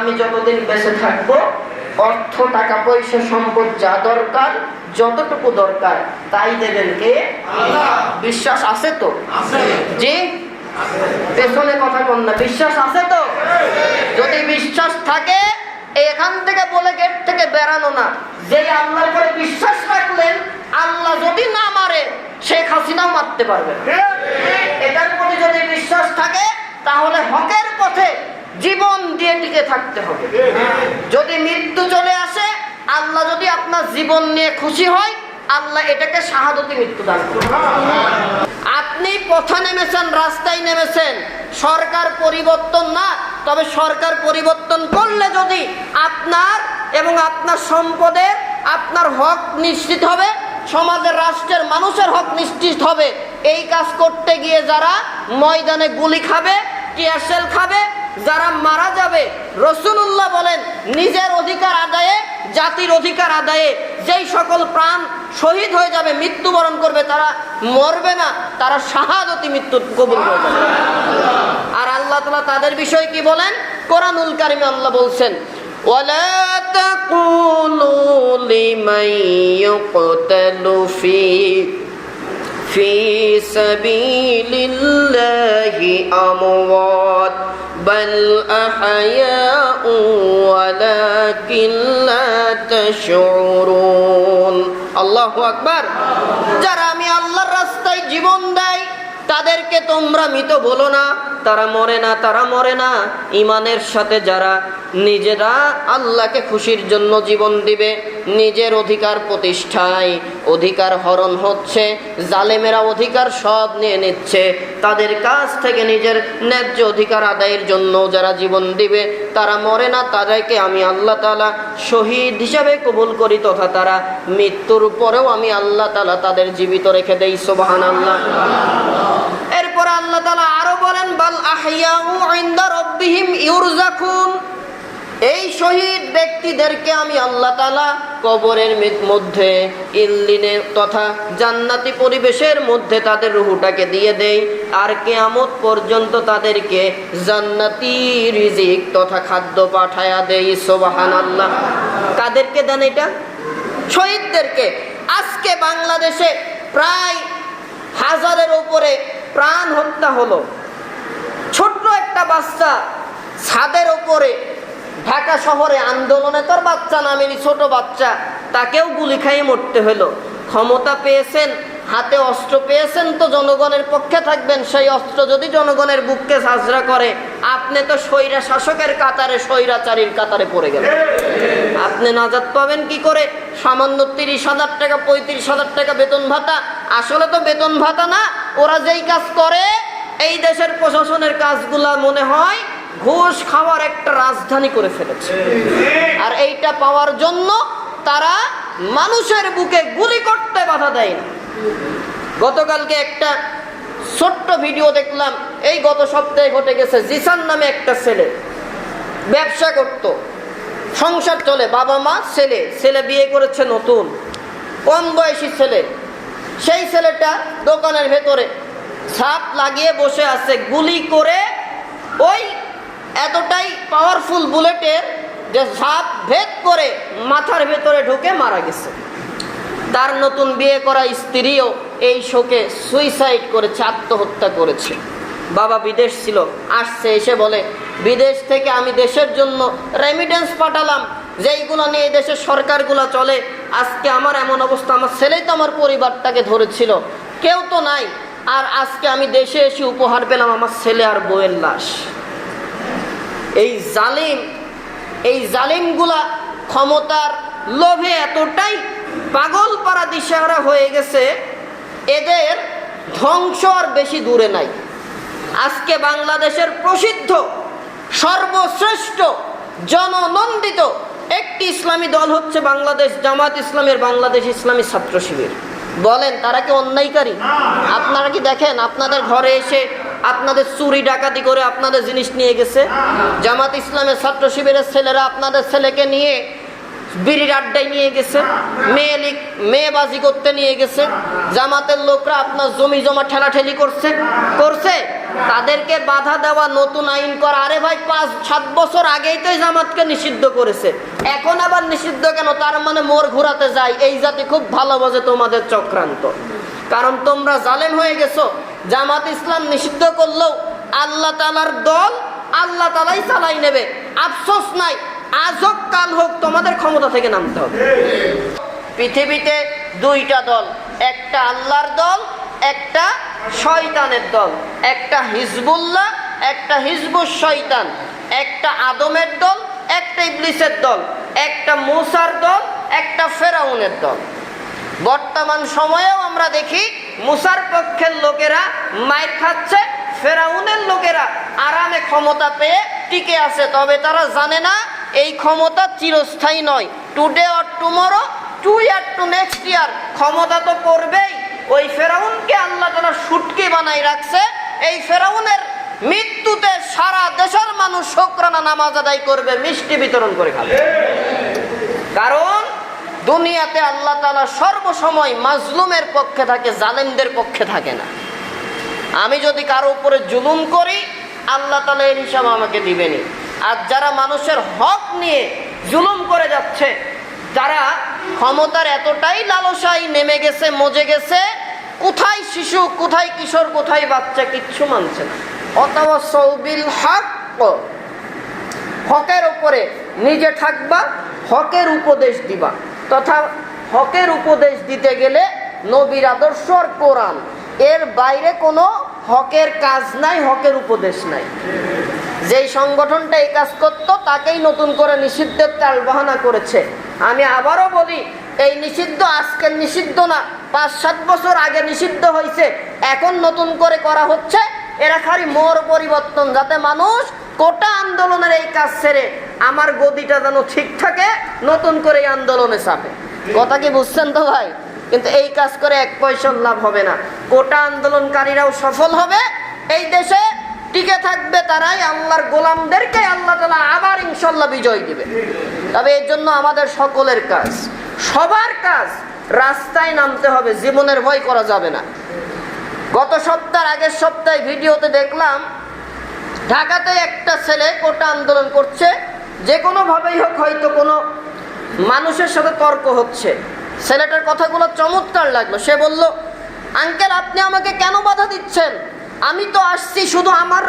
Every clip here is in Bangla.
আমি যতদিন বেঁচে থাকবো অর্থ, টাকা পয়সা, সম্পদ যা দরকার, যতটুকু দরকার তাই দেবেন কে? আল্লাহ। বিশ্বাস আছে তো? জি, পেছনে কথা বল না, বিশ্বাস আছে তো? যদি বিশ্বাস থাকে এখান থেকে বলে গেট থেকে বেরানো না। যে আল্লাহর উপরে বিশ্বাস রাখলেন, আল্লাহ যদি না মারে শেখ হাসিনাও মারতে পারবে। এটার প্রতি যদি বিশ্বাস থাকে তাহলে হকের পথে জীবন দিয়ে টিকে থাকতে হবে। যদি মৃত্যু চলে আসে, আল্লাহ যদি আপনার জীবন নিয়ে খুশি হয়, আল্লাহ এটাকে শাহাদতি মৃত্যু দান করবে। আপনি পথে নেমেছেন, রাস্তায় নেমেছেন, সরকার পরিবর্তন না, তবে সরকার পরিবর্তন করলে যদি আপনার এবং আপনার সম্পদের আপনার হক নিশ্চিত হবে, সমাজের, রাষ্ট্রের, মানুষের হক নিশ্চিত হবে। এই কাজ করতে গিয়ে যারা ময়দানে গুলি খাবে, টিয়ারশেল খাবে, যারা মারা যাবে, রাসূলুল্লাহ বলেন নিজের অধিকার আদায়ে, জাতির অধিকার আদায়ে যেই সকল প্রাণ শহীদ হয়ে যাবে, মৃত্যুবরণ করবে, তারা মরবে না, তারা শাহাদতি মৃত্যু কবুল করবে। আর আল্লাহ তাআলা তাদের বিষয়ে কি বলেন? কোরআনুল কারীমে আল্লাহ বলছেন, ওয়ালা তাকুলু লিমান ইউকতালু ফি সাবিলিল্লাহি আমওয়াত বাল আহয়াউ ওয়ালাকিন লা তাশউরুন। আল্লাহু আকবার। যারা আমি আল্লাহর রাস্তায় জীবন দেয় তাদেরকে তোমরা মৃত বলো না, তারা মরে না, তারা মরে না। ঈমানের সাথে যারা নিজেরা আল্লাহকে খুশির জন্য জীবন দিবে, নিজের অধিকার প্রতিষ্ঠায়, অধিকার হরণ হচ্ছে, জালেমেরা অধিকার সব নিয়ে নিচ্ছে, তাদের কাছ থেকে নিজের ন্যায্য অধিকার আদায়ের জন্য যারা জীবন দিবে তারা মরে না, তাদেরকে আমি আল্লাহ তাআলা শহীদ হিসাবে কবুল করি, তথা তারা মৃত্যুর পরেও আমি আল্লাহ তাআলা তাদের জীবিত রেখে দেই। সুবহানাল্লাহ। এরপর আল্লাহ তাআলা আরো বলেন, বাল আহইয়াউ ইনদা রাব্বিহিম ইউরযাকুন। এই শহীদ ব্যক্তিদেরকে আমি আল্লাহ তাআলা কবরের মধ্যে, ইল্লিনে তথা জান্নাতি পরিবেশের মধ্যে তাদের রূহটাকে দিয়ে দেই, আর কিয়ামত পর্যন্ত তাদেরকে জান্নাতি রিজিক তথা খাদ্য পাঠায়া দেই। সুবহানাল্লাহ। কাদেরকে দেন এটা? শহীদদেরকে। আজকে বাংলাদেশে প্রায় 1000-এর উপরে প্রাণ হত্যা হলো। ছোট্ট একটা বাচ্চা ছাদের উপরে, ঢাকা শহরে আন্দোলনে, তোর বাচ্চা নামেনি, ছোট বাচ্চা, তাকেও গুলি খাইয়ে মরতে হলো। ক্ষমতা পেয়েছেন, হাতে অস্ত্র পেয়েছেন, তো জনগণের পক্ষে থাকবেন। সেই অস্ত্র যদি জনগণের বুককে ঝাঁঝরা করে, আপনি তো স্বৈরা শাসকের কাতারে, স্বৈরাচারীর কাতারে পড়ে গেলেন। আপনি নাজাত পাবেন কি করে? সামান্য 30,000 টাকা, 35,000 টাকা বেতন ভাতা। আসলে তো বেতন ভাতা না, ওরা যেই কাজ করে, এই দেশের প্রশাসনের কাজগুলা মনে হয় ঘুষ খাওয়ার একটা রাজধানী করে ফেলেছে। আর এইটা পাওয়ার জন্য তারা মানুষের বুকে গুলি করতে বাধা দেয় না। গতকালকে একটা ছোট্ট ভিডিও দেখলাম, এই গত সপ্তাহে ঘটে গেছে। জিসান নামে একটা ছেলে ব্যবসা করত, সংসার চলে, বাবা মা, ছেলে, ছেলে বিয়ে করেছে নতুন, কম বয়সী ছেলে। সেই ছেলেটা দোকানের ভেতরে ছাপ লাগিয়ে বসে আছে, গুলি করে ওই এতটাই পাওয়ারফুল বুলেটের যে ছাপ ভেদ করে মাথার ভেতরে ঢুকে মারা গেছে। তার নতুন বিয়ে করা স্ত্রীও এই শোকে সুইসাইড করেছে, আত্মহত্যা করেছে। বাবা বিদেশ ছিল, আসছে, এসে বলে বিদেশ থেকে আমি দেশের জন্য রেমিটেন্স পাঠালাম, যেইগুলো নিয়ে এই দেশের সরকারগুলো চলে। আজকে আমার এমন অবস্থা, আমার ছেলেই তো আমার পরিবারটাকে ধরেছিল, কেউ তো নাই, আর আজকে আমি দেশে এসে উপহার পেলাম আমার ছেলে আর বউয়ের লাশ। এই জালিমগুলা ক্ষমতার লোভে এতটাই পাগল পারা দিশেহারা হয়ে গেছে, এদের ধ্বংস আর বেশি দূরে নাই। আজকে বাংলাদেশের প্রসিদ্ধ, সর্বশ্রেষ্ঠ, জননন্দিত একটি ইসলামী দল হচ্ছে বাংলাদেশ জামাত ইসলামের বাংলাদেশ ইসলামী ছাত্র শিবির। বলেন তারা কি অন্যায়কারী? আপনারা কি দেখেন আপনাদের ঘরে এসে আপনাদের চুরি ডাকাতি করে আপনাদের জিনিস নিয়ে গেছে? জামাত ইসলামের ছাত্র শিবিরের ছেলেরা আপনাদের ছেলেকে নিয়ে বিড়ির আড্ডায় নিয়ে গেছে, মেয়েবাজি করতে নিয়ে গেছে। জামাতের লোকরা আপনার জমি জমা ঠেলাঠেলি করছে। তাদেরকে বাধা দেওয়া, নতুন আইন করা। আরে ভাই 5-7 বছর আগেই তো জামাতকে নিষিদ্ধ করেছে, এখন আবার নিষিদ্ধ কেন? তার মানে মোর ঘোরাতে যায়। এই জাতি খুব ভালো বোঝে তোমাদের চক্রান্ত, কারণ তোমরা জালেম হয়ে গেছো। জামাত ইসলাম নিষিদ্ধ করলেও আল্লাহ তাআলার দল আল্লাহ তাআলাই চালাই নেবে, আফসোস নাই। আজ হোক কাল হোক তোমাদের ক্ষমতা থেকে নামতে হবে। পৃথিবীতে 2টা দল, একটা আল্লাহর দল, একটা শয়তানের দল। একটা হিজবুল্লাহ, একটা হিজবুশ শয়তান। একটা আদমের দল, একটা ইবলিসের দল। একটা মুসার দল, একটা ফেরাউনের দল। বর্তমান সময়েও আমরা দেখি মুসার পক্ষের লোকেরা মাইর খাচ্ছে, ফেরাউনের লোকেরা আরামে ক্ষমতা পেয়ে টিকে আছে। তবে তারা জানে না এই ক্ষমতা চিরস্থায়ী নয়। Today or tomorrow, 2 year to next year ক্ষমতা তো করবেই। ওই ফেরাউনকে আল্লাহ তাআলা শুটকি বানাই রাখছে। এই ফেরাউনের মৃত্যুতে সারা দেশের মানুষ শুকরানা নামাজ আদায় করবে, মিষ্টি বিতরণ করে খাবে। কারণ দুনিয়াতে আল্লাহ তাআলা সর্বসময় মাজলুমের পক্ষে থাকে, জালেমদের পক্ষে থাকে না। আমি যদি কারো উপরে জুলুম করি, আল্লাহ তাআলা এর হিসাব আমাকে দিবেনি। আর যারা মানুষের হক নিয়ে জুলুম করে যাচ্ছে, যারা ক্ষমতার এতটাই লালসায় নেমে গেছে, মজে গেছে, কোথায় শিশু, কোথায় কিশোর, কোথায় বাচ্চা, কিচ্ছু মানছে না। অতাওয়াসাউ বিল হক, হকের উপরে নিজে থাকবা, হকের উপদেশ দিবা। তথা হকের উপদেশ দিতে গেলে নবীর আদর্শ আর কোরআন, এর বাইরে কোনো হকের কাজ নাই, হকের উপদেশ নাই। যেই সংগঠনটা এই কাজ করত তাকেই নতুন করে নিষিদ্ধের তালবাহানা করেছে। আমি আবারও বলি, এই নিষিদ্ধ আজকের নিষিদ্ধ না, 5-7 বছর আগে নিষিদ্ধ হয়েছে, এখন নতুন করে করা হচ্ছে। এরা খালি মোর পরিবর্তন, যাতে মানুষ কোটা আন্দোলনের এই কাজ ছেড়ে আমার গদিটা যেন ঠিক থাকে, নতুন করে এই আন্দোলনে চাপে। কথা কি বুঝছেন তো ভাই? কিন্তু এই কাজ করে 1 পয়সার লাভ হবে না। কোটা আন্দোলনকারীরাও সফল হবে, এই দেশে টিকে থাকবে তারাই, আল্লাহর গোলামদেরকে আল্লাহ তাআলা আবার ইনশাআল্লাহ বিজয় দিবে। তবে এর জন্য আমাদের সকলের কাজ, সবার কাজ, রাস্তায় নামতে হবে, জীবনের ভয় করা যাবে না। গত সপ্তাহ, আগের সপ্তাহে ভিডিওতে দেখলাম ঢাকাতে একটা ছেলে কোটা আন্দোলন করছে, যে কোনোভাবেই হোক, হয়তো কোনো মানুষের সাথে তর্ক হচ্ছে। ছেলেটার কথাগুলো চমৎকার লাগলো। সে বলল, আঙ্কেল আপনি আমাকে কেন বাধা দিচ্ছেন? আমি তো আসছি শুধু আমার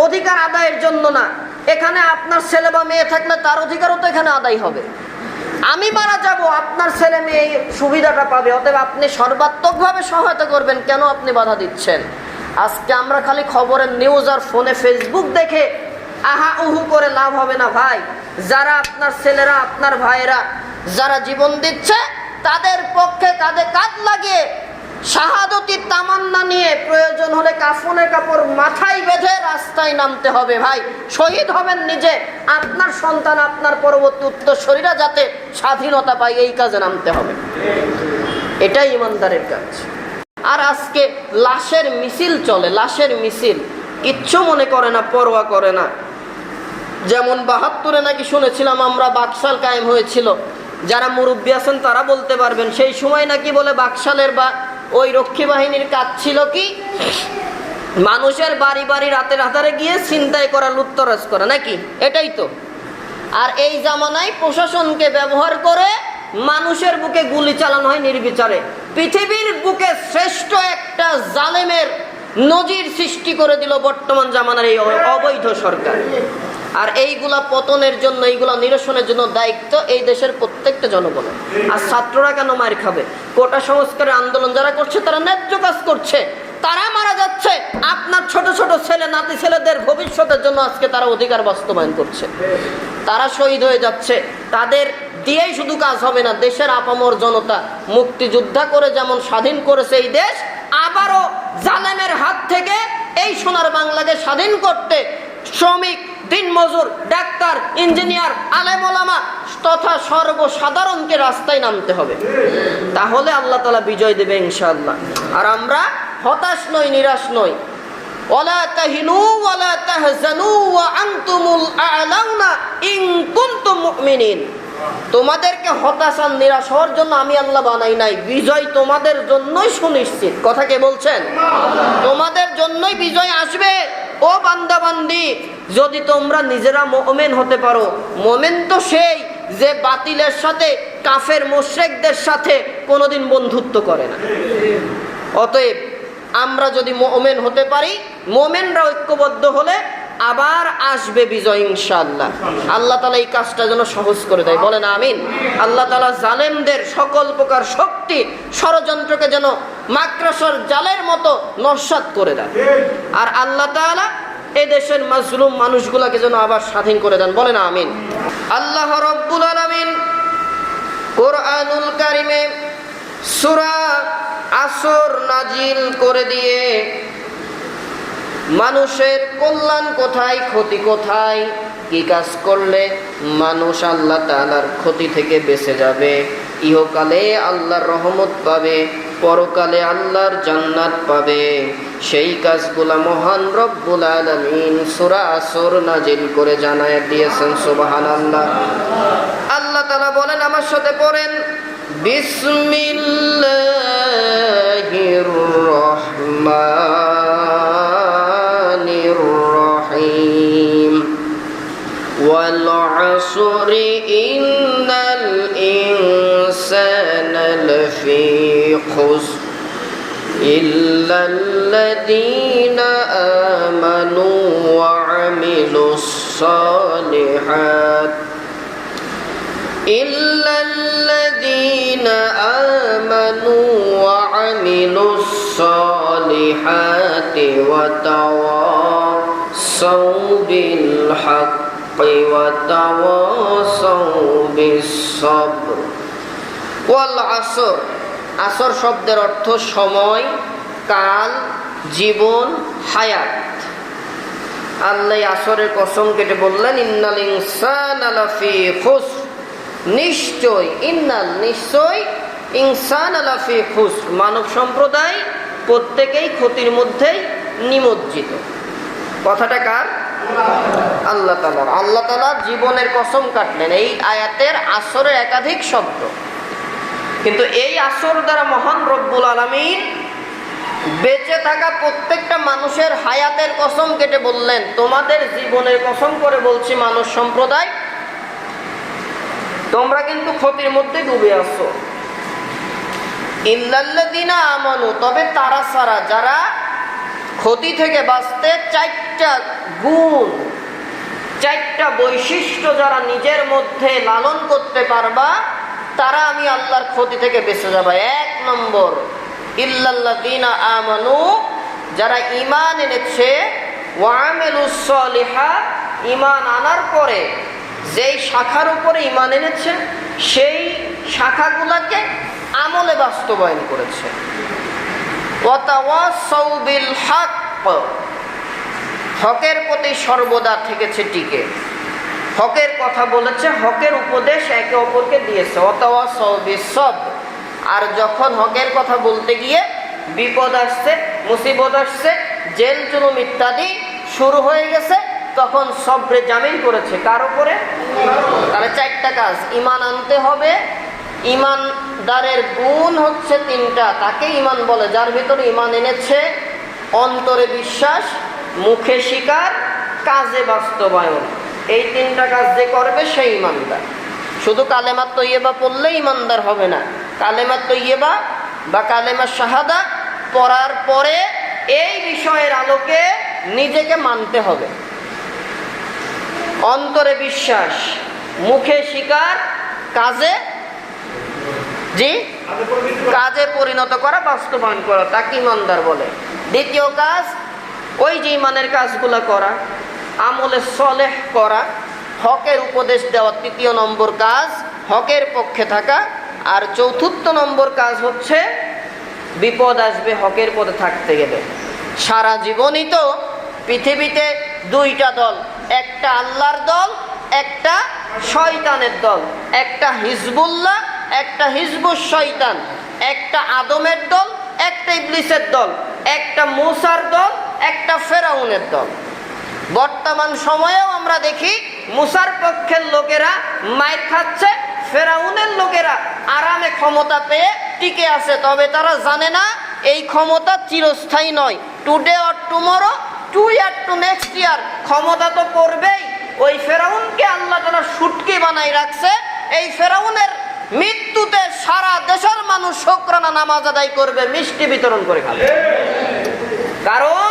অধিকার আদায়ের জন্য না, এখানে আপনার ছেলে বা মেয়ে থাকলে তার অধিকারও তো এখানে আদায় হবে। আমি মারা যাব, আপনার ছেলে মেয়ে এই সুবিধাটা পাবে, অতএব আপনি সর্বাত্মকভাবে সহায়তা করবেন, কেন আপনি বাধা দিচ্ছেন? আজকে আমরা খালি খবরের নিউজ আর ফোনে ফেসবুক দেখে আহা উহু করে লাভ হবে না ভাই। যারা আপনার ছেলেরা, আপনার ভাইয়েরা যারা জীবন দিচ্ছে, তাদের পক্ষে কাঁধে কাঁধ লাগিয়ে শাহাদতির তামান্না নিয়ে প্রয়োজন হলে কাফনের কাপড় মাথায় বেঁধে রাস্তায় নামতে হবে ভাই। শহীদ হবেন নিজে, আপনার সন্তান, আপনার পরবর্তী উত্তরসূরিরা যাতে স্বাধীনতা পায়, এই কাজে নামতে হবে। এটাই ইমানদারের কাজ। আর আজকে লাশের মিছিল চলে, লাশের মিছিল, কিচ্ছু মনে করে না, পরোয়া করে না। যেমন 72-এ নাকি শুনেছিলাম আমরা, বাকশাল কায়েম হয়েছিল। যারা মুরব্বী আছেন তারা বলতে পারবেন, সেই সময় নাকি বলে বাকশালের বা ওই রক্ষী বাহিনীর কাজ ছিল কি, মানুষের বাড়ি বাড়ি রাতের আধারে গিয়ে ছিনতাই করা, লুটতরাজ করা, নাকি? এটাই তো। আর এই জামানায় প্রশাসনকে ব্যবহার করে মানুষের বুকে গুলি চালানো হয় নির্বিচারে। পৃথিবীর বুকে শ্রেষ্ঠ একটা জালেমের নজির সৃষ্টি করে দিল বর্তমান জামানার এই অবৈধ সরকার। আর এইগুলা পতনের জন্য, এইগুলা নিরসনের জন্য দায়িত্ব এই দেশের প্রত্যেকটা জনগণের। আর ছাত্ররা কেন মার খাবে? কোটা সংস্কারের আন্দোলন যারা করছে তারা ন্যায্য কাজ করছে, তারা মারা যাচ্ছে। আপনার ছোট ছোট ছেলে নাতি ছেলেদের ভবিষ্যতের জন্য আজকে তারা অধিকার বাস্তবায়ন করছে, তারা শহীদ হয়ে যাচ্ছে। তাদের দিয়েই শুধু কাজ হবে না, দেশের আপামর জনতা মুক্তিযোদ্ধা করে যেমন স্বাধীন করেছে এই দেশ, আবারও জালেমের হাত থেকে এই সোনার বাংলাকে স্বাধীন করতে শ্রমিক, দিনমজুর, ডাক্তার, ইঞ্জিনিয়ার, আলেম ওলামা তথা সর্বসাধারণকে রাস্তায় নামতে হবে। তাহলে আল্লাহ তাআলা বিজয় দেবে ইনশাআল্লাহ। আর আমরা হতাশ নই, নিরাশ নই। ওয়ালা তাহিনু ওয়ালা তাহজানু ওয়া আনতুমুল আ'লাউনা ইন কুনতুম মুমিনিন। তোমাদেরকে হতাশা নিরাশ হওয়ার জন্য আমি আল্লাহ বানাই নাই, বিজয় তোমাদের জন্যই সুনিশ্চিত। কথা কে বলছেন? তোমাদের জন্যই বিজয় আসবে ও বান্দা বান্দি, যদি তোমরা নিজেরা মুমিন হতে পারো। মুমিন তো সেই যে বাতিলের সাথে, কাফের মুশরিকদের সাথে কোনোদিন বন্ধুত্ব করে না। অতএব আমরা যদি মুমিন হতে পারি, মুমিনরা ঐক্যবদ্ধ হলে আবার আসবে বিজয় ইনশাআল্লাহ। আল্লাহ তাআলা এই কাজটা যেন সহজ করে দেয়, বলেন আমিন। আল্লাহ তাআলা জালেমদের সকল প্রকার শক্তি ষড়যন্ত্রকে যেন মাকড়সার জালের মতো নস্যাৎ করে দেয়। আর আল্লাহ তাআলা এই দেশের মাজলুম মানুষগুলোকে যেন আবার স্বাধীন করে দেন, বলেন আমিন। আল্লাহ রাব্বুল আলামিন কোরআনুল কারিমে সূরা আসর নাজিল করে দিয়ে মানুষের কল্যাণ কোথায়, ক্ষতি কোথায়, কি কাজ করলে মানুষ আল্লাহ তাআলার ক্ষতি থেকে বেঁচে যাবে, ইহকালে আল্লাহর রহমত পাবে, পরকালে আল্লাহর জান্নাত পাবে, সেই কাজগুলা মহান রব্বুল আলামিন সূরা আসর নাজিল করে জানায় দিয়েছেন। সুবহানাল্লাহ। আল্লাহ তাআলা বলেন, আমার সাথে পড়েন, বিসমিল্লাহির রহমানির রহিম। ওয়াল আসরি ইন্নাল ইনসানা লাফি খুসর ইল্লাল্লাযীনা আমানু ওয়া আমিলুস সালিহাত ইল্লাল্লাযীনা আমানু ওয়া আমিলুস সালিহাতি ওয়া তাওয়াসাউ বিল হাক্কি ওয়া তাওয়াসাউ বিস সাবর। ওয়াল আসর, আসর শব্দের অর্থ সময়, কাল, জীবন, হায়াত। আল্লাহ আসরের কসম কেটে বললেন, ইন্নাল ইনসানা লাফি খুসর, নিশ্চয়, ইন্নাল নিশ্চয়, ইনসানা লাফি খুসর মানব সম্প্রদায় প্রত্যেকেই ক্ষতির মধ্যেই নিমজ্জিত। কথাটা কার? আল্লাহ তাআলা। আল্লাহ তাআলা জীবনের কসম কাটলেন। এই আয়াতের আসরের একাধিক শব্দ, কিন্তু এই আসর দ্বারা মহান রব্বুল আলামিন বেঁচে থাকা প্রত্যেকটা মানুষের হায়াতের কসম কেটে বললেন, তোমাদের জীবনের কসম করে বলছি মানুষ সম্প্রদায়, তোমরা কিন্তু ক্ষতির মধ্যে ডুবে আছো। ইল্লাল্লাযীনা আমানু, তবে তারা ছাড়া যারা ক্ষতি থেকে বাঁচতে চারটা গুণ, চারটা বৈশিষ্ট্য যারা নিজের মধ্যে লালন করতে পারবা, তারা আমি আল্লাহর ক্ষতি থেকে বেঁচে যাবে। 1 নম্বর, ইল্লাল্লাযীনা আমানু, যারা ঈমান এনেছে, ওয়া আমিলুস সালিহাত, ঈমান আনার পরে যেই শাখার উপরে ঈমান এনেছে সেই শাখাগুলোকে আমলে বাস্তবায়ন করেছে। ওয়া তাওয়াসাউ বিল হক, হকের প্রতি সর্বদা থেকেছে টিকে, হকের কথা বলেছে, হকের উপদেশ একে অপরকে দিয়েছে। ওয়া তাওয়াসাউ বিস সাবর, আর যখন হকের কথা বলতে গিয়ে বিপদ আসছে, মুসিবত আসছে, জেল জুলুম ইত্যাদি শুরু হয়ে গেছে, তখন সবরে জামিন করেছে কার উপরে? তাহলে 4টা কাজ ঈমান আনতে হবে। ঈমানদারের গুণ হচ্ছে 3টা, তাকে ঈমান বলে যার ভিতরে ঈমান এনেছে, অন্তরে বিশ্বাস, মুখে স্বীকার, কাজে বাস্তবায়ন। এই 3টা কাজ যে করবে সেই ঈমানদার। শুধু কালেমা তৈয়বা পড়লে ঈমানদার হবে না। কালেমা তৈয়বা বা কালেমা শাহাদা পড়ার পরে এই বিষয়ের আলোকে নিজেকে মানতে হবে। অন্তরে বিশ্বাস, মুখে স্বীকার, কাজে কাজে পরিণত করা, বাস্তবায়ন করা, তাকে ঈমানদার বলে। দ্বিতীয় কাজ, ওই যে ঈমানের কাজগুলো করা, আমলে সলেহ করা, হকের উপদেশ দেওয়া 3য় নম্বর কাজ, হকের পক্ষে থাকা। আর 4র্থ নম্বর কাজ হচ্ছে বিপদ আসবে হকের পথে থাকতে গেলে। সারা জীবনই তো পৃথিবীতে 2টা দল, একটা আল্লাহর দল, একটা শয়তানের দল, একটা হিজবুল্লাহ, একটা হিজবুশ শয়তান, একটা আদমের দল, একটা ইবলিসের দল, একটা মূসার দল, একটা ফেরাউনের দল। বর্তমান সময়েও আমরা দেখি মূসার পক্ষের লোকেরা মাইর খাচ্ছে, ফেরাউনের লোকেরা আরামে ক্ষমতা পেয়ে টিকে আছে, তবে তারা জানে না এই ক্ষমতা চিরস্থায়ী নয়। Today or tomorrow, two year to next year ক্ষমতা তো করবেই। ওই ফেরাউনকে আল্লাহ তাআলা শুটকি বানাই রাখছে। এই ফেরাউনের মৃত্যুতে সারা দেশের মানুষ শুকরানা নামাজ আদায় করবে, মিষ্টি বিতরণ করে খাবে। কারণ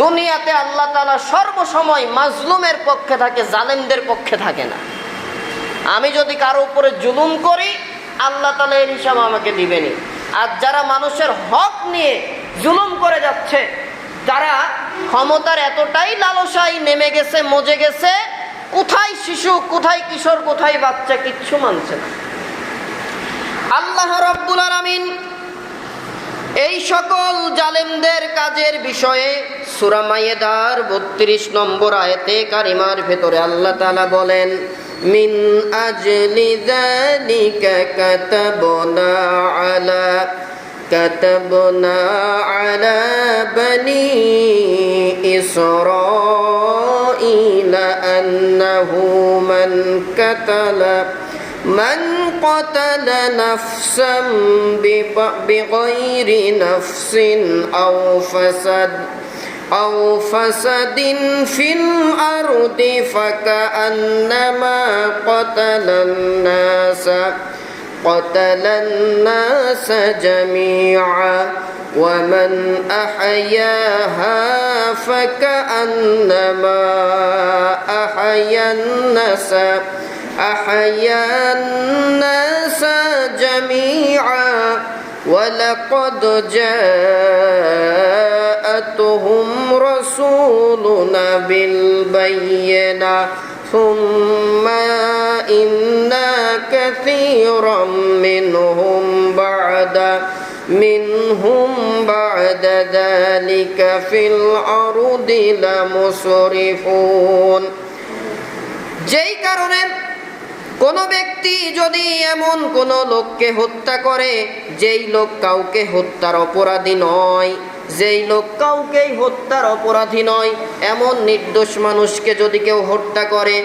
দুনিয়াতে আল্লাহ তাআলা সর্বসময় মাজলুমের পক্ষে থাকে, জালেমদের পক্ষে থাকে না। আমি যদি কারো উপরে জুলুম করি, আল্লাহ তাআলা এর হিসাব আমাকে দিবেনি। আর যারা মানুষের হক নিয়ে জুলুম করে যাচ্ছে, তারা ক্ষমতার এতটাই লালসায় নেমে গেছে, মজে গেছে, কোথায় শিশু, কোথায় কিশোর, কোথায় বাচ্চা, কিচ্ছু মানছে না। আল্লাহ রাব্বুল আলামিন এই সকল জালেমদের কাজের বিষয়ে সূরা মায়েদার 32 নম্বর আয়াতে কারিমার ভেতরে আল্লাহ তাআলা বলেন, মিন আজলি যালিকা কাতাবনা আলা বনি ইসরাঈলা আন্নাহু من قتل نفسا بغير نفس أو فسد في الأرض فكأنما قتل الناس جميعا ومن أحياها فكأنما أحيا الناس جميعا ولقد جاءتهم رسولنا بالبينة ثم إن كثيرا منهم بعد ذلك في الأرض لمسرفون। যেই কারণে কোন ব্যক্তি যদি এমন কোন লোককে হত্যা করে, যেই লোক কাউকে হত্যার অপরাধী নয়, যেই লোক কাউকেই হত্যার অপরাধী নয়, এমন নির্দোষ মানুষকে যদি কেউ হত্যা করে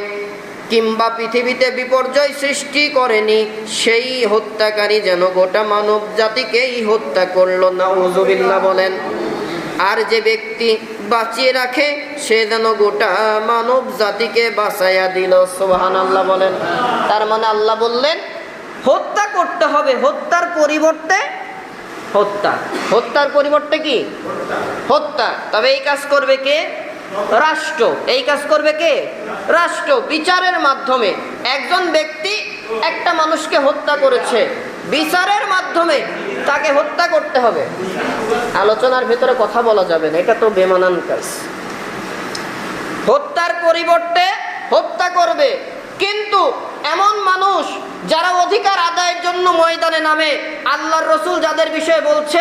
কিংবা পৃথিবীতে বিপর্যয় সৃষ্টি করেনি, সেই হত্যাকারী যেন গোটা মানব জাতিকেই হত্যা করলো, নাউযুবিল্লাহ বলেন। আর যে ব্যক্তি বাঁচিয়ে রাখে, সে যেন গোটা মানব জাতিকে বাঁচাইয়া দিল, সুবহানাল্লাহ বলেন। তার মানে আল্লাহ বললেন হত্যা করতে হবে, হত্যার পরিবর্তে হত্যা, হত্যার পরিবর্তে কি হত্যা। তবে এই কাজ করবে কে? রাষ্ট্র। এই কাজ করবে কে? রাষ্ট্র। বিচারের মাধ্যমে একজন ব্যক্তি একটা মানুষকে হত্যা করেছে, বিচারের মাধ্যমে তাকে হত্যা করতে হবে। আলোচনার ভিতরে কথা বলা যাবে না, এটা তো বেমানান কাজ। হত্যার পরিবর্তে হত্যা করবে। কিন্তু এমন মানুষ যারা অধিকার আদায়ের জন্য ময়দানে নামে, আল্লাহর রাসূল যাদের বিষয়ে বলছে,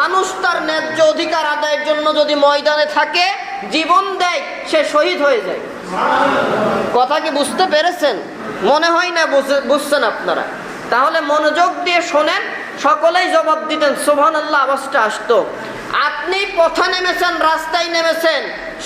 মানুষ তার ন্যায্য অধিকার আদায়ের জন্য যদি ময়দানে থাকে, জীবন দেয়, সে শহীদ হয়ে যায়। কথা কি বুঝতে পেরেছেন? মনে হয় না বুঝছেন আপনারা। তাহলে মনোযোগ দিয়ে শোনেন, সকলেই জবাব দিতেন, সুবহানাল্লাহ আওয়াজটা আসতো। আপনি পথে নেমেছেন, রাস্তায় নেমেছেন,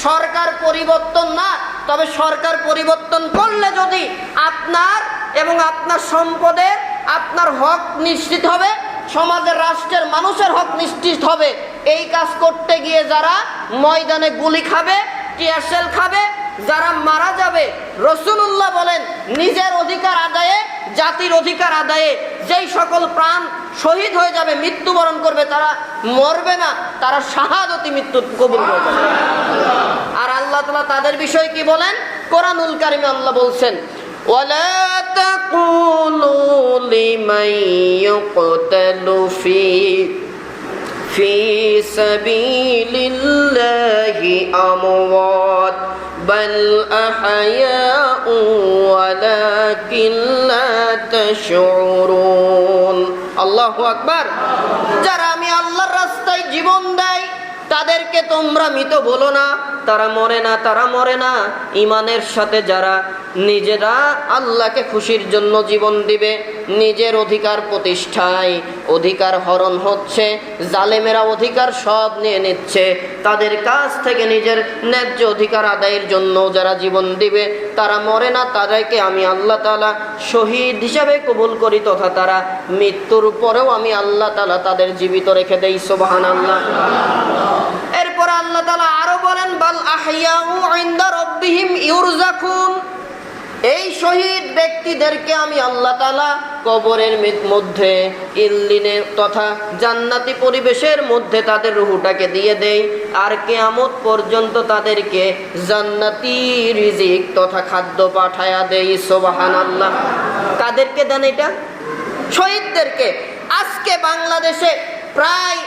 সরকার পরিবর্তন না, তবে সরকার পরিবর্তন করলে যদি আপনার এবং আপনার সম্পদের, আপনার হক নিশ্চিত হবে, সমাজের, রাষ্ট্রের, মানুষের হক নিশ্চিত হবে। এই কাজ করতে গিয়ে যারা ময়দানে গুলি খাবে, টিয়ারশেল খাবে, যারা মারা যাবে, রাসূলুল্লাহ বলেন নিজের অধিকার আদায়ে, জাতির অধিকার আদায়ে যেই সকল প্রাণ শহীদ হয়ে যাবে, মৃত্যুবরণ করবে, তারা মরবে না, তারা শাহাদতি মৃত্যু কবুল করবে। আর আল্লাহ তাআলা তাদের বিষয়ে কি বলেন? কোরআনুল কারীমে আল্লাহ বলছেন, ওয়ালা তাকুলু লিমান ইউকতালু ফি সাবিলিল্লাহি আমওয়াত বাল আহয়াউ ওয়ালাকিন লা তাশউরুন। আল্লাহু আকবার। যারা আমি আল্লাহর রাস্তায় জীবন দেয়, তাদের তাদেরকে তোমরা মৃত বলো না, তারা মরে না, তারা মরে না। ইমানের সাথে যারা নিজেরা আল্লাহকে খুশির জন্য জীবন দিবে, নিজের অধিকার প্রতিষ্ঠায় অধিকার হরণ হচ্ছে, জালেমেরা অধিকার সব নিয়ে নিচ্ছে, তাদের কাছ থেকে নিজের ন্যায্য অধিকার আদায়ের জন্য যারা জীবন দিবে তারা মরে না, তাদেরকে আমি আল্লাহ তাআলা শহীদ হিসাবে কবুল করি, তথা তারা মৃত্যুর পরেও আমি আল্লাহ তাআলা তাদের জীবিত রেখে দেই। সুবহানাল্লাহ। এরপর আল্লাহ তাআলা আরো বলেন, বাল আহইয়াউ ইনদা রাব্বিহিম ইউরযাকুন। এই শহীদ ব্যক্তিদেরকে আমি আল্লাহ তাআলা কবরের মধ্যে ইল্লিনে তথা জান্নাতি পরিবেশের মধ্যে তাদের রূহটাকে দিয়ে দেই, আর কিয়ামত পর্যন্ত তাদেরকে জান্নাতি রিজিক তথা খাদ্য পাঠায়া দেই। সুবহানাল্লাহ। কাদেরকে দেন এটা? শহীদদেরকে। আজকে বাংলাদেশে প্রায়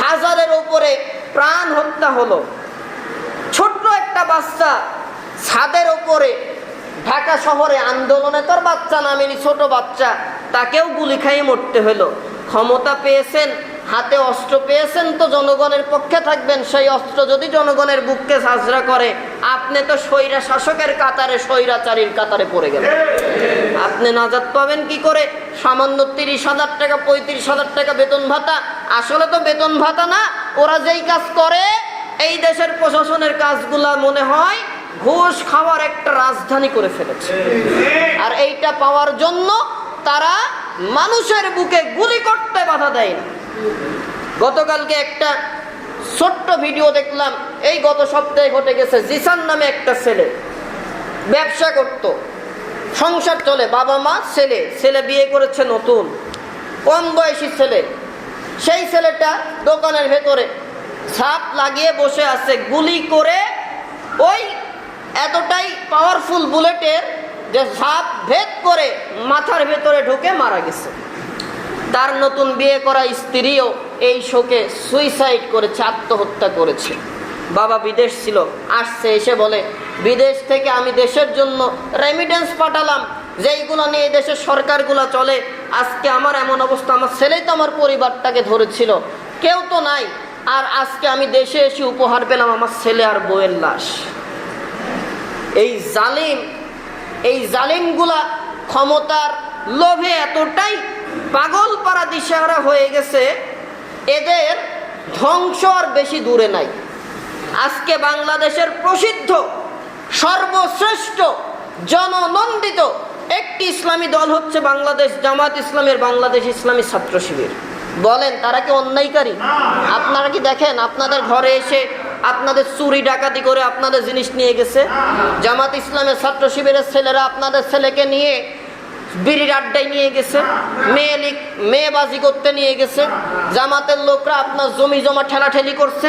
1000-এর উপরে প্রাণ হত্যা হলো। ছোট্ট একটা বাচ্চা ছাদের উপরে ঢাকা শহরে আন্দোলনে, তোর বাচ্চা নামেনি, ছোট বাচ্চা, তাকেও গুলি খাইয়ে মরতে হলো। ক্ষমতা পেয়েছেন, হাতে অস্ত্র পেয়েছেন, তো জনগণের পক্ষে থাকবেন। সেই অস্ত্র যদি জনগণের বুককে ঝাঁঝরা করে, আপনি তো স্বৈরা শাসকের কাতারে, স্বৈরাচারীর কাতারে পড়ে গেলেন। আপনি নাজাত পাবেন কি করে? সামান্য 30,000 টাকা 35,000 টাকা বেতন ভাতা। আসলে তো বেতন ভাতা না, ওরা যেই কাজ করে এই দেশের প্রশাসনের কাজগুলা মনে হয় ঘুষ খাওয়ার একটা রাজধানী করে ফেলেছে। আর এইটা পাওয়ার জন্য তারা মানুষের বুকে গুলি করতে বাধা দেয় না। গতকালকে একটা ছোট্ট ভিডিও দেখলাম, এই গত সপ্তাহে ঘটে গেছে। জিসান নামে একটা ছেলে ব্যবসা করত, সংসার চলে, বাবা মা, ছেলে। ছেলে বিয়ে করেছে নতুন, কম বয়সী ছেলে। সেই ছেলেটা দোকানের ভেতরে ছাপ লাগিয়ে বসে আছে, গুলি করে ওই এতটাই পাওয়ারফুল বুলেটের যে ছাপ ভেদ করে মাথার ভেতরে ঢুকে মারা গেছে। তার নতুন বিয়ে করা স্ত্রীও এই শোকে সুইসাইড করেছে, আত্মহত্যা করেছে। বাবা বিদেশ ছিল, আসছে, এসে বলে, বিদেশ থেকে আমি দেশের জন্য রেমিটেন্স পাঠালাম, যেইগুলো নিয়ে দেশের সরকারগুলো চলে। আজকে আমার এমন অবস্থা, আমার ছেলেই তো আমার পরিবারটাকে ধরেছিল, কেউ তো নাই, আর আজকে আমি দেশে এসে উপহার পেলাম আমার ছেলে আর বউয়ের লাশ। এই জালিমগুলা ক্ষমতার লোভে এতটাই পাগল পাড়া দিশেহারা হয়ে গেছে, এদের ধ্বংস আর বেশি দূরে নাই। আজকে বাংলাদেশের প্রসিদ্ধ সর্বশ্রেষ্ঠ জননন্দিত একটি ইসলামী দল হচ্ছে বাংলাদেশ জামাত ইসলামের বাংলাদেশ ইসলামী ছাত্র শিবির। বলেন, তারা কি অন্যায়কারী? আপনারা কি দেখেন আপনাদের ঘরে এসে আপনাদের চুরি ডাকাতি করে আপনাদের জিনিস নিয়ে গেছে? জামাত ইসলামের ছাত্র শিবিরের ছেলেরা আপনাদের ছেলেকে নিয়ে বিড়ির আড্ডায় নিয়ে গেছে, মেয়েবাজি করতে নিয়ে গেছে। জামাতের লোকরা আপনার জমি জমা ঠেলাঠেলি করছে।